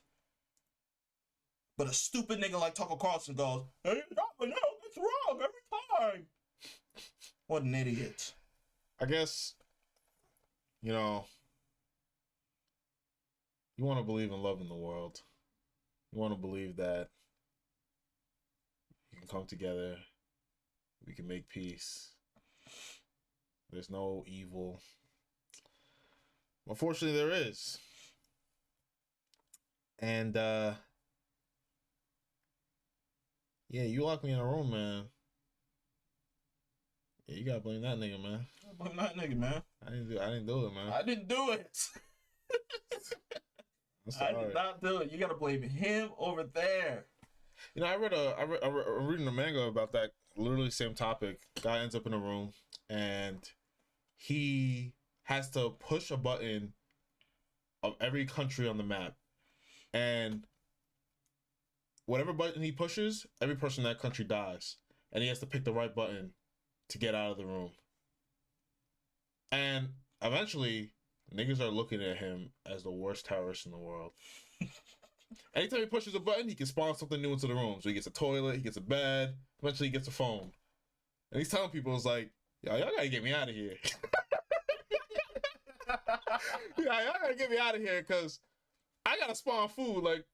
S1: But a stupid nigga like Tucker Carlson goes, hey, no, it's wrong every time. What an idiot.
S2: I guess, you want to believe in love in the world. You want to believe that you can come together. We can make peace. There's no evil. Unfortunately, there is. And, yeah, you lock me in a room, man. Yeah, you gotta blame that nigga, man.
S1: Blame that nigga, man.
S2: I didn't do it, man.
S1: I didn't do it.
S2: I'm
S1: I
S2: sorry.
S1: did not do it. You gotta blame him over there.
S2: You know, I'm reading a manga about that literally same topic. Guy ends up in a room and he has to push a button of every country on the map. And whatever button he pushes, every person in that country dies. And he has to pick the right button to get out of the room. And eventually, niggas are looking at him as the worst terrorist in the world. Anytime he pushes a button, he can spawn something new into the room. So he gets a toilet, he gets a bed, eventually he gets a phone. And he's telling people, it's like, y'all gotta get me out of here. Y'all gotta get me out of here, because I gotta spawn food. Like,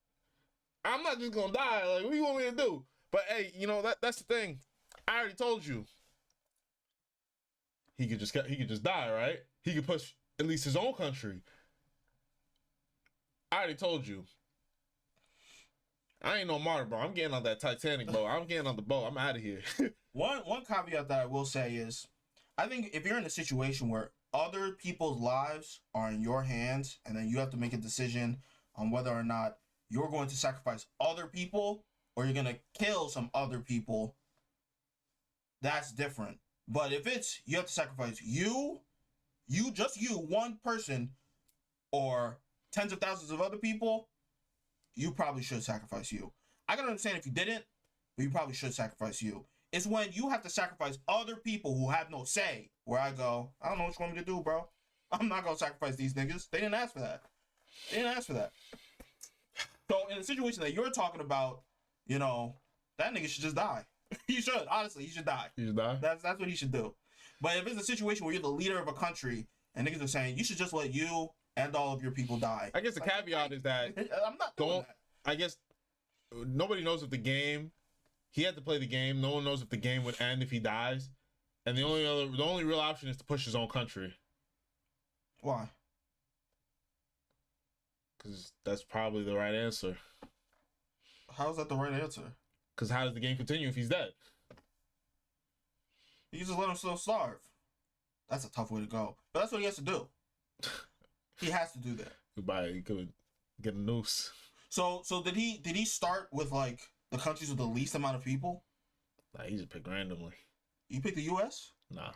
S2: I'm not just gonna die. Like, what do you want me to do? But hey, you know, that's the thing. I already told you. He could just die, right? He could push at least his own country. I already told you. I ain't no martyr, bro. I'm getting on that Titanic boat. I'm getting on the boat. I'm out of here.
S1: One caveat that I will say is, I think if you're in a situation where other people's lives are in your hands, and then you have to make a decision on whether or not you're going to sacrifice other people or you're going to kill some other people, that's different. But if it's, you have to sacrifice you, one person, or tens of thousands of other people, you probably should sacrifice you. I can understand if you didn't, but you probably should sacrifice you. It's when you have to sacrifice other people who have no say, where I go, I don't know what you want me to do, bro. I'm not going to sacrifice these niggas. They didn't ask for that. So in a situation that you're talking about, you know, that nigga should just die. He should. Honestly, he should die.
S2: He should die?
S1: That's what he should do. But if it's a situation where you're the leader of a country and niggas are saying, you should just let you and all of your people die.
S2: I guess the caveat is that
S1: I'm not doing that.
S2: I guess nobody knows if the game, he had to play the game. No one knows if the game would end if he dies. And the only real option is to push his own country.
S1: Why?
S2: Because that's probably the right answer.
S1: How is that the right answer?
S2: Because how does the game continue if he's dead?
S1: You just let him still starve. That's a tough way to go. But that's what he has to do. He has to do that.
S2: Goodbye. He could get a noose.
S1: So did he start with like the countries with the least amount of people?
S2: Nah, he just picked randomly.
S1: You picked the U.S.?
S2: Nah.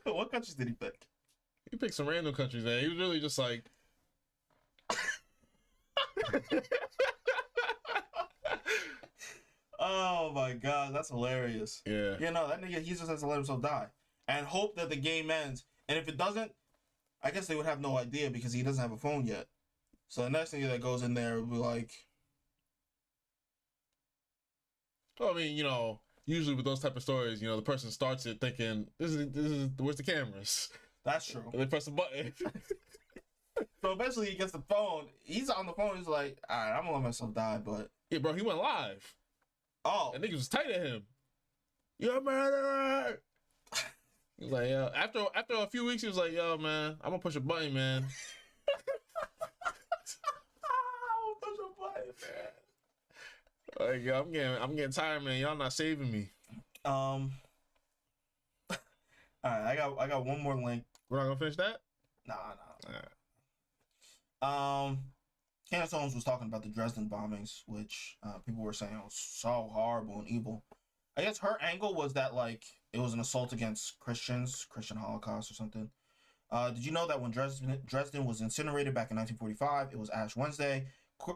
S1: What countries did he pick?
S2: He picked some random countries, man. He was really just like...
S1: Oh my god, that's hilarious.
S2: Yeah.
S1: You know, that nigga, he just has to let himself die. And hope that the game ends. And if it doesn't, I guess they would have no idea because he doesn't have a phone yet. So the next thing that goes in there would be like...
S2: Well, I mean, you know, usually with those type of stories, you know, the person starts it thinking, this is where's the cameras?
S1: That's true.
S2: And they press a button.
S1: So eventually he gets the phone. He's on the phone. He's like, all right, I'm going to let myself die, but...
S2: Yeah, bro, he went live.
S1: Oh.
S2: And niggas was tight at him. You're a murderer. He was like, yo, after a few weeks, he was like, yo, man, I'm gonna push a button, man.
S1: Push a button, man.
S2: Like, yo, I'm getting tired, man. Y'all not saving me.
S1: All right, I got one more link.
S2: We're not gonna finish that?
S1: Nah.
S2: All right.
S1: Candace Owens was talking about the Dresden bombings, which people were saying was so horrible and evil. I guess her angle was that like it was an assault against Christians, Christian Holocaust or something. Did you know that when Dresden was incinerated back in 1945, it was Ash Wednesday?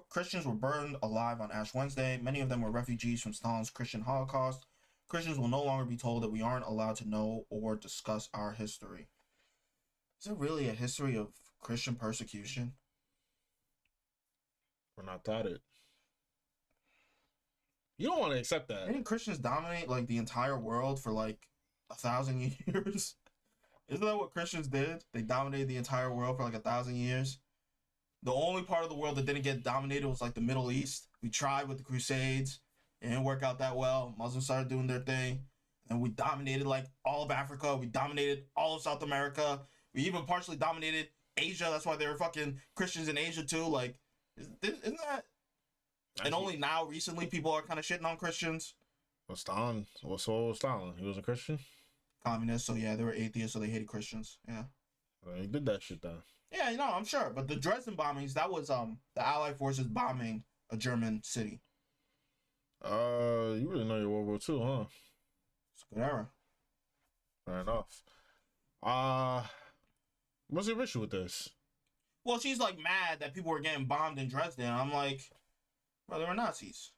S1: Christians were burned alive on Ash Wednesday. Many of them were refugees from Stalin's Christian Holocaust. Christians will no longer be told that we aren't allowed to know or discuss our history. Is there really a history of Christian persecution?
S2: We're not taught it. You don't want to accept that.
S1: Didn't Christians dominate like the entire world for like 1,000 years? Isn't that what Christians did? They dominated the entire world for like 1,000 years. The only part of the world that didn't get dominated was like the Middle East. We tried with the Crusades. It didn't work out that well. Muslims started doing their thing. And we dominated like all of Africa. We dominated all of South America. We even partially dominated Asia. That's why they were fucking Christians in Asia too. Like, isn't that... And only now, recently, people are kind of shitting on Christians.
S2: Well, Stalin. So was Stalin. He was a Christian?
S1: communists. So yeah, they were atheists, so they hated Christians. Yeah.
S2: Well, he did that shit then.
S1: Yeah, you know, I'm sure. But the Dresden bombings, that was the Allied forces bombing a German city.
S2: You really know your World War II, huh?
S1: It's a good era.
S2: Fair enough. What's your issue with this?
S1: Well, she's like mad that people were getting bombed in Dresden. I'm like, well, they were Nazis.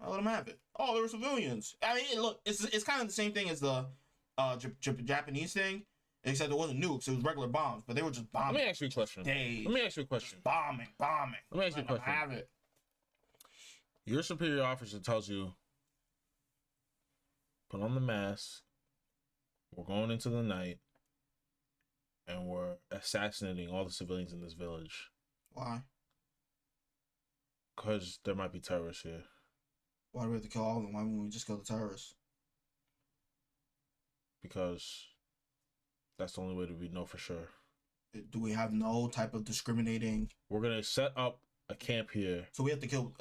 S1: I let them have it. Oh, they were civilians. I mean, look, it's kind of the same thing as the Japanese thing, except it wasn't nukes; it was regular bombs. But they were just bombing.
S2: Let me ask you a question.
S1: Days.
S2: Let me ask you a question.
S1: Bombing.
S2: Let me ask you a question.
S1: Have it.
S2: Your superior officer tells you, put on the mask, we're going into the night, and we're assassinating all the civilians in this village.
S1: Why?
S2: Because there might be terrorists here.
S1: Why do we have to kill all of them? Why wouldn't we just kill the terrorists?
S2: Because that's the only way that we know for sure.
S1: Do we have no type of discriminating?
S2: We're going to set up a camp here.
S1: So we have to kill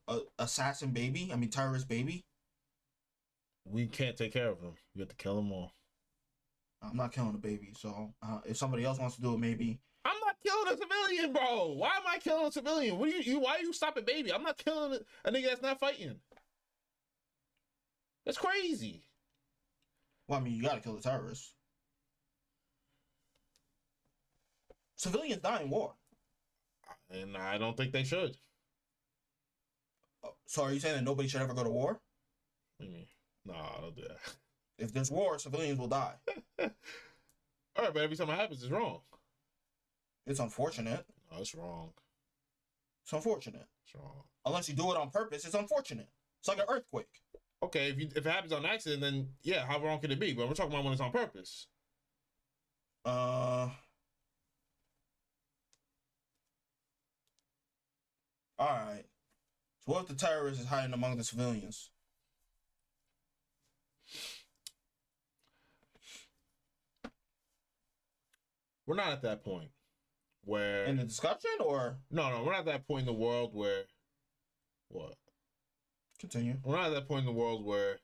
S1: a assassin baby? I mean, terrorist baby?
S2: We can't take care of them. We have to kill them all.
S1: I'm not killing a baby, so if somebody else wants to do it, maybe.
S2: I'm not killing a civilian, bro. Why am I killing a civilian? What do you why are you stopping baby? I'm not killing a nigga that's not fighting. That's crazy.
S1: Well, I mean, you gotta kill the terrorists. Civilians die in war.
S2: And I don't think they should.
S1: So are you saying that nobody should ever go to war?
S2: What do you mean? Nah, don't do that.
S1: If there's war, civilians will die.
S2: All right, but every time it happens, it's wrong.
S1: It's unfortunate.
S2: No, it's wrong.
S1: It's unfortunate.
S2: It's wrong.
S1: Unless you do it on purpose, it's unfortunate. It's like an earthquake.
S2: Okay, if it happens on accident, then yeah, how wrong can it be? But we're talking about when it's on purpose.
S1: All right. So what if the terrorist is hiding among the civilians?
S2: We're not at that point where
S1: In the discussion, or
S2: no, we're not at that point in the world where what?
S1: continue?
S2: We're not at that point in the world where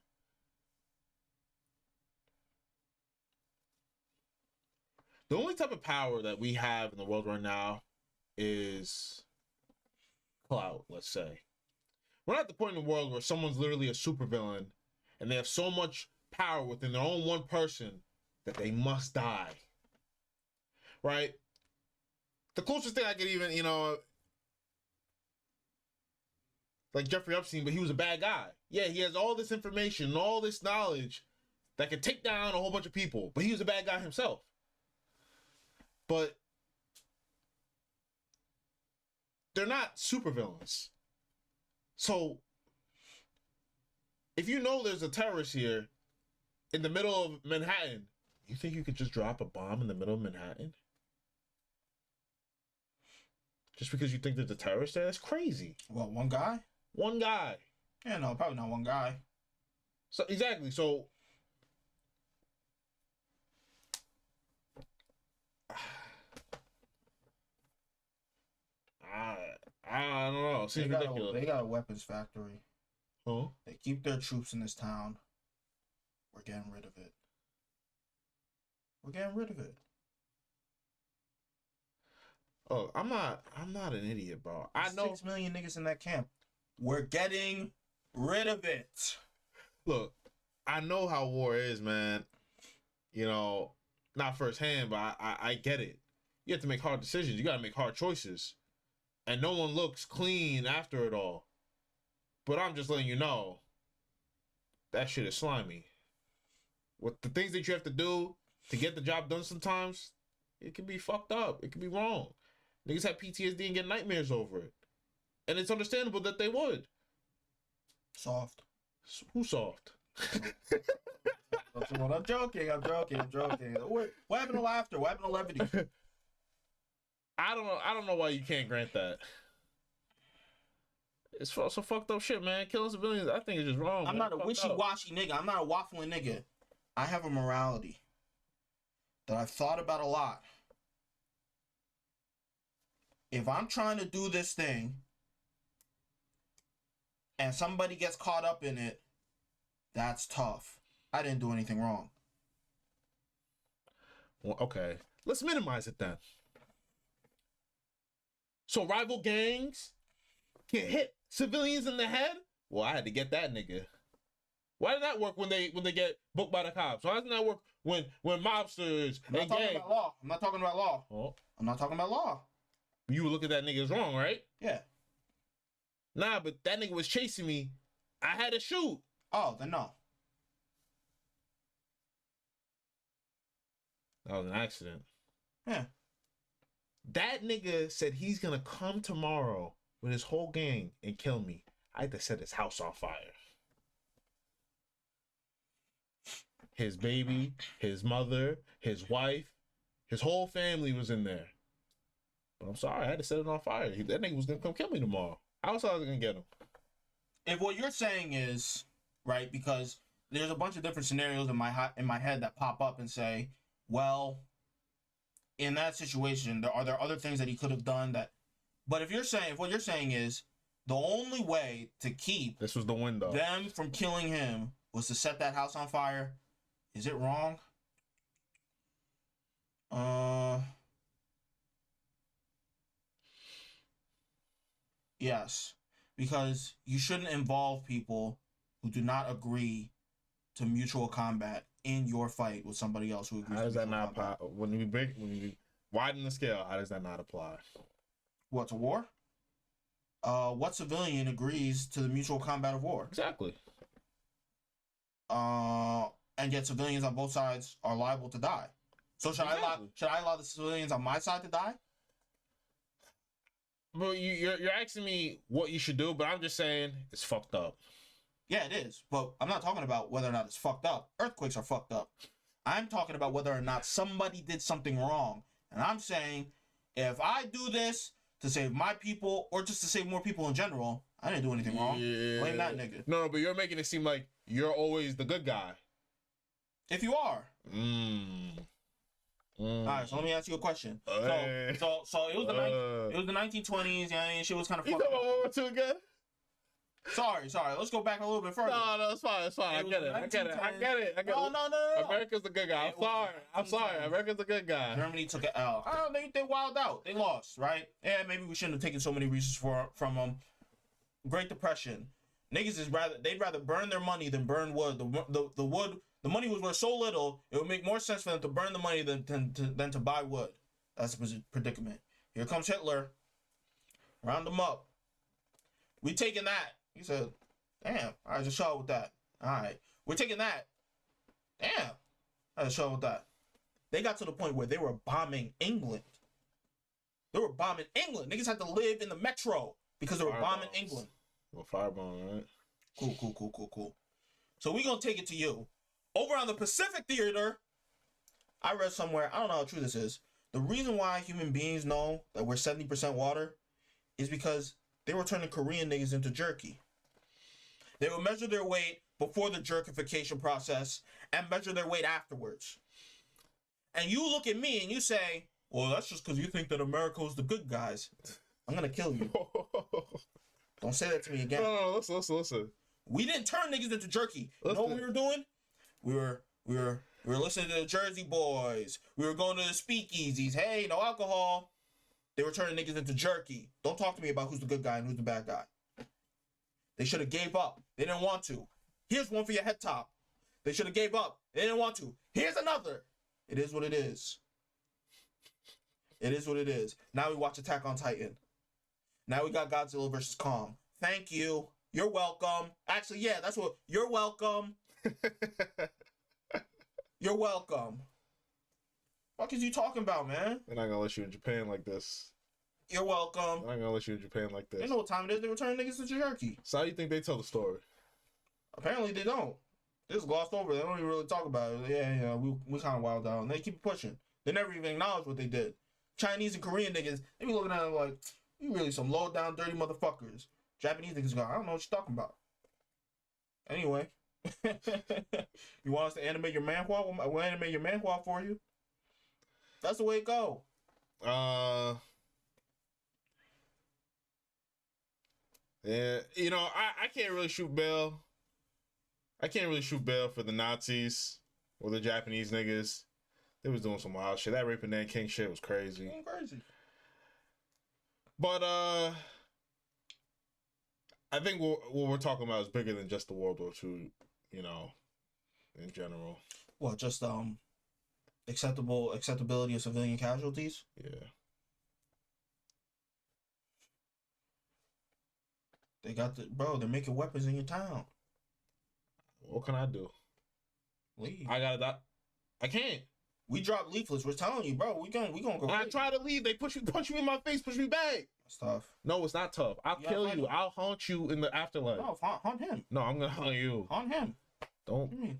S2: the only type of power that we have in the world right now is clout, let's say. We're not at the point in the world where someone's literally a supervillain and they have so much power within their own one person that they must die. Right? The closest thing I could even, like Jeffrey Epstein, but he was a bad guy. Yeah, he has all this information and all this knowledge that could take down a whole bunch of people, but he was a bad guy himself. But they're not supervillains. So if you know there's a terrorist here in the middle of Manhattan, you think you could just drop a bomb in the middle of Manhattan? Just because you think there's a terrorist there? That's crazy.
S1: Well, one guy?
S2: One guy.
S1: Yeah, no, probably not one guy.
S2: So exactly. So I don't know. It seems ridiculous.
S1: They got a weapons factory.
S2: Huh?
S1: They keep their troops in this town. We're getting rid of it. We're getting rid of it.
S2: Oh, I'm not an idiot, bro. I know
S1: 6 million niggas in that camp. We're getting rid of it.
S2: Look, I know how war is, man. Not firsthand, but I get it. You have to make hard decisions. You got to make hard choices. And no one looks clean after it all. But I'm just letting you know, that shit is slimy. With the things that you have to do to get the job done sometimes, it can be fucked up. It can be wrong. Niggas have PTSD and get nightmares over it. And it's understandable that they would.
S1: Soft.
S2: Who's soft?
S1: I'm joking. What happened to laughter? What happened to levity?
S2: I don't know why you can't grant that. It's so fucked up shit, man. Killing civilians, I think it's just wrong.
S1: I'm not a wishy-washy nigga. I'm not a waffling nigga. I have a morality that I've thought about a lot. If I'm trying to do this thing and somebody gets caught up in it, that's tough. I didn't do anything wrong.
S2: Well, okay, let's minimize it then. So rival gangs can hit civilians in the head? Well, I had to get that nigga. Why did that work when they get booked by the cops? Why doesn't that work when mobsters
S1: I'm not
S2: and
S1: talking
S2: gangs?
S1: about law. I'm not talking about law.
S2: Oh,
S1: I'm not talking about law.
S2: you would look at that nigga as wrong, right?
S1: Yeah.
S2: Nah, but that nigga was chasing me. I had to shoot.
S1: Oh, then no.
S2: That was an accident.
S1: Yeah.
S2: That nigga said he's gonna come tomorrow with his whole gang and kill me. I had to set his house on fire. His baby, his mother, his wife, his whole family was in there. But I'm sorry, I had to set it on fire. That nigga was gonna come kill me tomorrow. How else I was gonna get him?
S1: If what you're saying is right, because there's a bunch of different scenarios in my head that pop up and say, well, in that situation, are there other things that he could have done that? But if what you're saying is the only way to keep
S2: This was the window.
S1: them from killing him was to set that house on fire, is it wrong? Yes, because you shouldn't involve people who do not agree to mutual combat in your fight with somebody else who agrees.
S2: How does
S1: to
S2: that
S1: mutual
S2: not
S1: combat.
S2: apply? When you widen the scale, how does that not apply?
S1: What, to war? What civilian agrees to the mutual combat of war?
S2: Exactly.
S1: And yet civilians on both sides are liable to die. So should I allow the civilians on my side to die?
S2: But you're asking me what you should do, but I'm just saying it's fucked up.
S1: Yeah, it is. But I'm not talking about whether or not it's fucked up. Earthquakes are fucked up. I'm talking about whether or not somebody did something wrong. And I'm saying, if I do this to save my people or just to save more people in general, I didn't do anything wrong.
S2: Yeah.
S1: Blame that nigga.
S2: No, but you're making it seem like you're always the good guy.
S1: If you are.
S2: All
S1: Alright, so let me ask you a question.
S2: Hey.
S1: So it was the 1920s, yeah, and shit was kind of
S2: You
S1: fucked
S2: talking
S1: up.
S2: about World War II again?
S1: Sorry. Let's go back a little bit further.
S2: No, it's fine. I get it.
S1: No.
S2: America's the good guy. I'm sorry. America's the good guy.
S1: Germany took an L. They wilded out. They lost, right? Yeah, maybe we shouldn't have taken so many reasons from them. Great Depression. Niggas they'd rather burn their money than burn wood. The wood, the money was worth so little, it would make more sense for them to burn the money than to buy wood. That's the predicament. Here comes Hitler. Round them up. We taking that. He said, damn, I just shot with that. All right. We're taking that. Damn. I just shot with that. They got to the point where they were bombing England. Niggas had to live in the metro because they were bombing England.
S2: Well, firebomb, right?
S1: Cool. So we gonna take it to you. Over on the Pacific Theater, I read somewhere, I don't know how true this is, the reason why human beings know that we're 70% water is because they were turning Korean niggas into jerky. They would measure their weight before the jerkification process and measure their weight afterwards. And you look at me and you say, well, that's just because you think that America was the good guys. I'm gonna kill you. Don't say that to me again.
S2: No, listen.
S1: We didn't turn niggas into jerky. You know what we were doing? We were listening to the Jersey Boys. We were going to the speakeasies. Hey, no alcohol. They were turning niggas into jerky. Don't talk to me about who's the good guy and who's the bad guy. They should have gave up. They didn't want to. Here's one for your head top. They should have gave up. They didn't want to. Here's another. It is what it is. It is what it is. Now we watch Attack on Titan. Now we got Godzilla versus Kong. Thank you. You're welcome. Actually, yeah, that's what. You're welcome. You're welcome. What is you talking about, man?
S2: They're not gonna let you in Japan like this.
S1: You're welcome.
S2: They're not gonna let you in Japan like this.
S1: They know what time it is. They were turning niggas into jerky.
S2: So how do you think they tell the story?
S1: Apparently they don't. They just glossed over. They don't even really talk about it. Yeah, we kind of wild out. And they keep pushing. They never even acknowledge what they did. Chinese and Korean niggas, they be looking at them like, you really some low down, dirty motherfuckers. Japanese niggas go, I don't know what you're talking about. Anyway. You want us to animate your manhwa? We'll animate your manhwa for you. That's the way it go.
S2: Yeah, I can't really shoot bail. I can't really shoot bail for the Nazis or the Japanese niggas. They was doing some wild shit. That Rape and Dan King shit was crazy.
S1: Going crazy.
S2: But I think what we're talking about is bigger than just the World War II, you know, in general.
S1: Well, just acceptability of civilian casualties.
S2: Yeah.
S1: They got they're making weapons in your town.
S2: What can I do?
S1: Leave.
S2: I can't.
S1: We dropped leaflets. We're telling you, bro. We gonna go.
S2: I try to leave. They punch me in my face, push me back.
S1: That's tough.
S2: No, it's not tough. I'll kill you. I'll haunt you in the afterlife.
S1: No, hunt him.
S2: No, I'm gonna haunt you.
S1: Hunt him.
S2: Don't.
S1: What do you mean?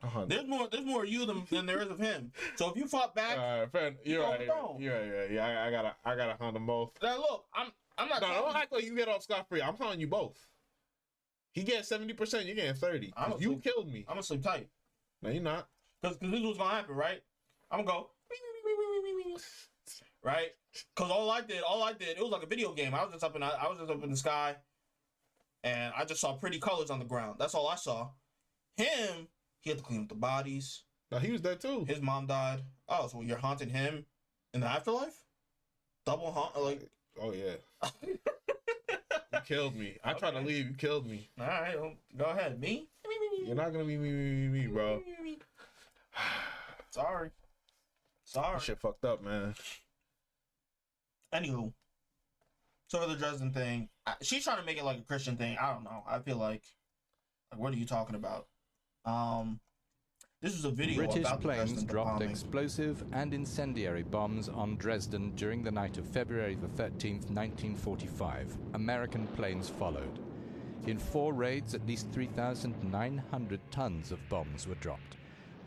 S2: I'll hunt.
S1: There's more of you than there is of him. So if you fought back,
S2: Fair. You're right.
S1: Go.
S2: You're right. Yeah, I gotta hunt them both.
S1: now look, I'm not.
S2: No, don't act like you get off scot free. I'm hunting you both. He gets 70%. You're getting 30. You killed me.
S1: I'm gonna sleep tight.
S2: No, you're not.
S1: Cause this is what's gonna happen, right? I'm gonna go. Right? Cause all I did, it was like a video game. I was just up in the sky, and I just saw pretty colors on the ground. That's all I saw. Him, he had to clean up the bodies.
S2: No, he was dead too.
S1: His mom died. Oh, so you're haunting him in the afterlife? Double haunt, like.
S2: Oh yeah. You killed me. I tried to leave. You killed me.
S1: All right, well, go ahead. Me?
S2: You're not gonna be me, bro.
S1: Sorry.
S2: That shit fucked up, man.
S1: Anywho, so for the Dresden thing, she's trying to make it like a Christian thing. I don't know. I feel like what are you talking about? This is a video
S7: British
S1: about the
S7: planes
S1: Dresden
S7: dropped
S1: bombing.
S7: explosive and incendiary bombs on Dresden during the night of February the 13th, 1945. American planes followed. In 4 raids, at least 3,900 tons of bombs were dropped.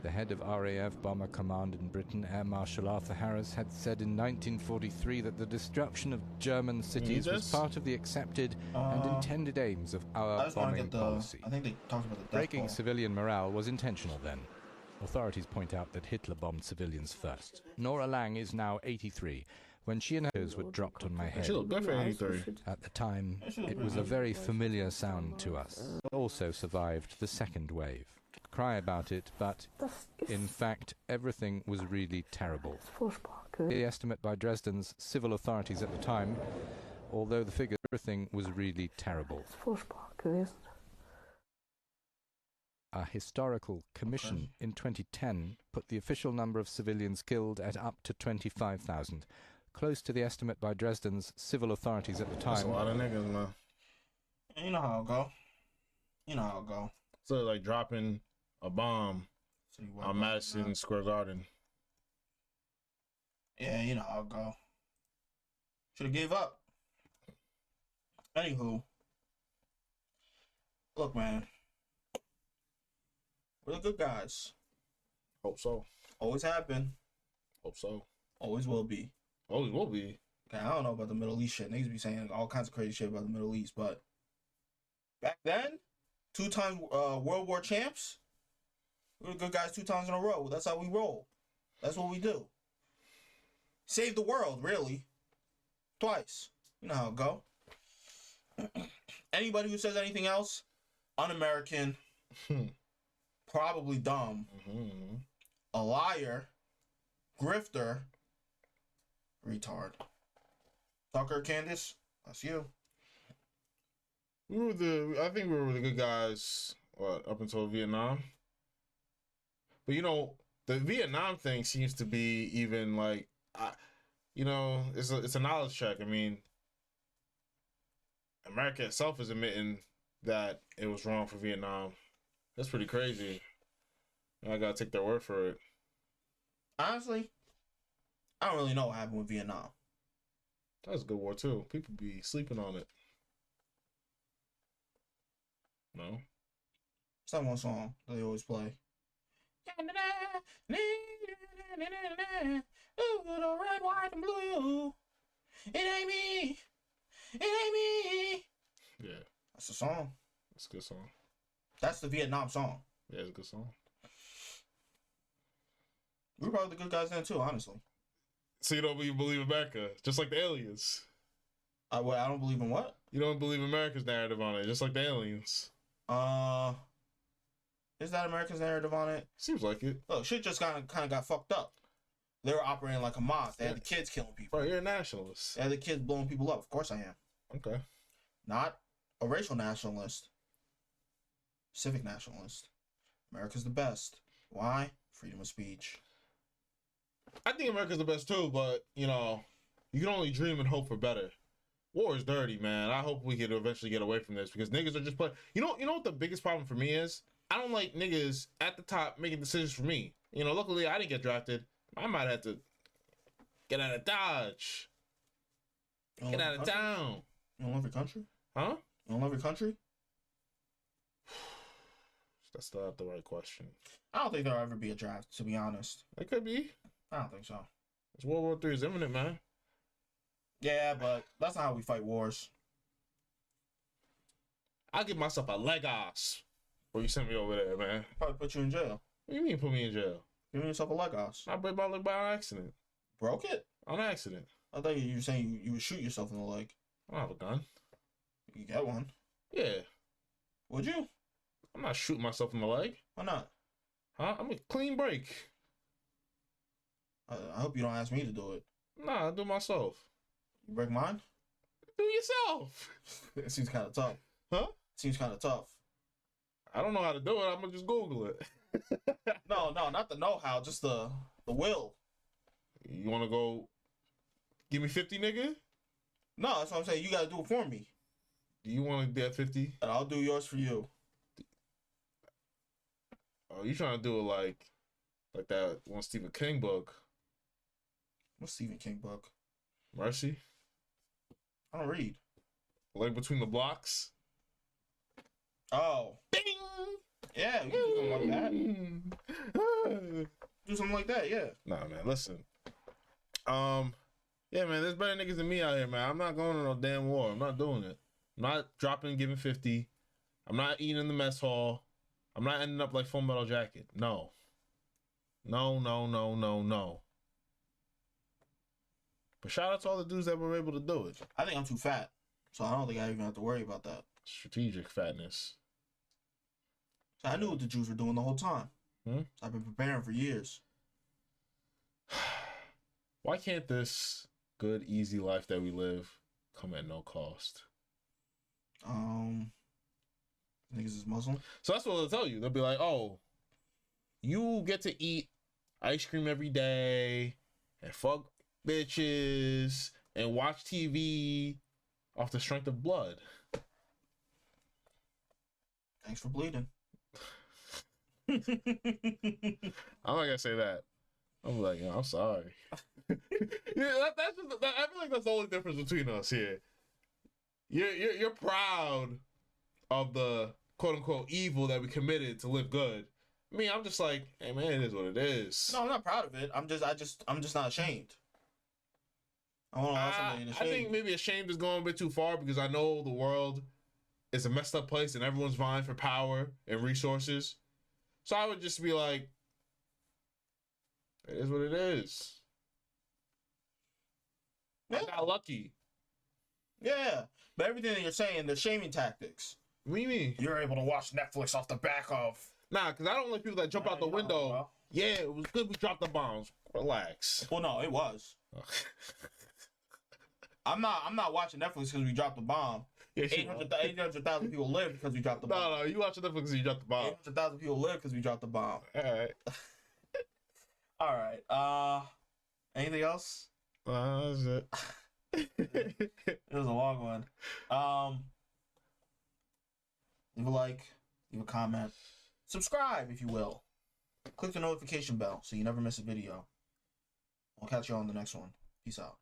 S7: The head of RAF Bomber Command in Britain, Air Marshal Arthur Harris, had said in 1943 that the destruction of German cities was part of the accepted and intended aims of our bombing policy.
S1: I think they talked about the death
S7: Breaking
S1: ball.
S7: civilian morale was intentional then. Authorities point out that Hitler bombed civilians first. Nora Lang is now 83. When she and hers were dropped on my head,
S2: She looked good for 83.
S7: at the time, it was a very familiar sound to us. Also survived the second wave. Cry about it, but in fact, everything was really terrible. The estimate by Dresden's civil authorities at the time, although the figure, everything was really terrible. A historical commission in 2010 put the official number of civilians killed at up to 25,000, close to the estimate by Dresden's civil authorities at the time.
S2: That's a lot of niggas, man.
S1: You know how it go.
S2: So like dropping a bomb on Madison Square Garden.
S1: Yeah, you know how it go. Should have gave up. Anywho, look, man, we're the good guys.
S2: Hope so.
S1: Always have been.
S2: Hope so.
S1: Always will be.
S2: Always will be.
S1: Okay, I don't know about the Middle East shit. Niggas be saying all kinds of crazy shit about the Middle East, but back then, 2-time World War champs, we were the good guys 2 times in a row. That's how we roll. That's what we do. Save the world, really. Twice. You know how it go. Anybody who says anything else, un-American, probably dumb, a liar, grifter, retard. Tucker, Candace, that's you.
S2: I think we were the good guys, up until Vietnam. But, you know, the Vietnam thing seems to be even like, it's a knowledge check. I mean, America itself is admitting that it was wrong for Vietnam. That's pretty crazy. I gotta take their word for it.
S1: Honestly, I don't really know what happened with Vietnam.
S2: That was a good war too. People be sleeping on it. No?
S1: It's that one song that they always play. Ooh, the red, white, and blue. It ain't me. It ain't me.
S2: Yeah.
S1: That's the song.
S2: It's a good song.
S1: That's the Vietnam song.
S2: Yeah, it's a good song.
S1: We're probably the good guys then too, honestly.
S2: So you don't believe America, just like the aliens.
S1: I don't believe in what?
S2: You don't believe America's narrative on it, just like the aliens.
S1: Yeah, Is that America's narrative on it?
S2: Seems like it.
S1: Look, shit just kind of got fucked up. They were operating like a mob. They had the kids killing people.
S2: Bro, you're a nationalist.
S1: They had the kids blowing people up. Of course I am.
S2: Okay.
S1: Not a racial nationalist. Civic nationalist. America's the best. Why? Freedom of speech.
S2: I think America's the best too, but you know, you can only dream and hope for better. War is dirty, man. I hope we can eventually get away from this because niggas are just playing. You know what the biggest problem for me is? I don't like niggas at the top making decisions for me. You know, luckily I didn't get drafted. I might have to get out of Dodge. Get out of town.
S1: You don't love your country?
S2: Huh?
S1: You don't love your country?
S2: That's not the right question.
S1: I don't think there'll ever be a draft, to be honest.
S2: It could be.
S1: I don't think so.
S2: It's World War III is imminent, man.
S1: Yeah, but that's not how we fight wars.
S2: I'll give myself a leg ass before you send me over there, man.
S1: Probably put you in jail.
S2: What do you mean put me in jail?
S1: Give yourself a leg ass.
S2: I break my leg by accident.
S1: Broke it?
S2: On accident.
S1: I thought you were saying you would shoot yourself in the leg.
S2: I don't have a gun.
S1: You get one.
S2: Yeah.
S1: Would you?
S2: I'm not shooting myself in the leg.
S1: Why not?
S2: Huh? I'm a clean break.
S1: I hope you don't ask me to do it.
S2: Nah, I do it myself.
S1: You break mine?
S2: Do it yourself.
S1: It seems kind of tough.
S2: Huh?
S1: Seems kind of tough.
S2: I don't know how to do it. I'm gonna just Google it.
S1: No, not the know-how, just the will.
S2: You wanna go give me 50, nigga?
S1: No, that's what I'm saying. You gotta do it for me.
S2: Do you wanna get 50?
S1: And I'll do yours for you.
S2: Oh, you trying to do it like that one Stephen King book?
S1: What's Stephen King book?
S2: Mercy?
S1: I don't read.
S2: Like Between the Blocks?
S1: Oh.
S2: Bing!
S1: Yeah, we can do something like that. Do something like that, yeah.
S2: Nah, man, listen. Yeah, man, there's better niggas than me out here, man. I'm not going to no damn war. I'm not doing it. I'm not dropping and giving 50. I'm not eating in the mess hall. I'm not ending up like Full Metal Jacket. No. No. But shout out to all the dudes that were able to do it.
S1: I think I'm too fat, so I don't think I even have to worry about that.
S2: Strategic fatness.
S1: So I knew what the Jews were doing the whole time.
S2: Hmm?
S1: So I've been preparing for years.
S2: Why can't this good, easy life that we live come at no cost?
S1: Niggas is Muslim.
S2: So that's what they'll tell you. They'll be like, oh, you get to eat ice cream every day and fuck bitches and watch TV off the strength of blood.
S1: Thanks for bleeding.
S2: I'm not gonna say that. I'm like, yo, I'm sorry. Yeah, that's just, I feel like that's the only difference between us here. You're proud of the quote unquote evil that we committed to live good. Me, I'm just like, hey man, it is what it is.
S1: No, I'm not proud of it. I'm just not ashamed. I want to watch something ashamed.
S2: I think maybe ashamed is going a bit too far because I know the world is a messed up place and everyone's vying for power and resources. So I would just be like, it is what it is.
S1: Yeah.
S2: I got lucky.
S1: Yeah, but everything that you're saying, they're shaming tactics.
S2: What do you mean?
S1: You're able to watch Netflix off the back of.
S2: Nah, because I don't like people that jump out the window.
S1: Bro.
S2: Yeah, it was good we dropped the bombs. Relax.
S1: Well, no, it was. I'm not watching Netflix because we dropped the bomb.
S2: Yeah,
S1: 800,000 people live because we dropped the bomb.
S2: No, you watch Netflix because you dropped the bomb.
S1: 800,000 people live because we dropped the bomb.
S2: All right.
S1: All right. Anything else?
S2: That's it.
S1: It was a long one. Leave a like, leave a comment, subscribe if you will. Click the notification bell so you never miss a video. I'll catch you on the next one. Peace out.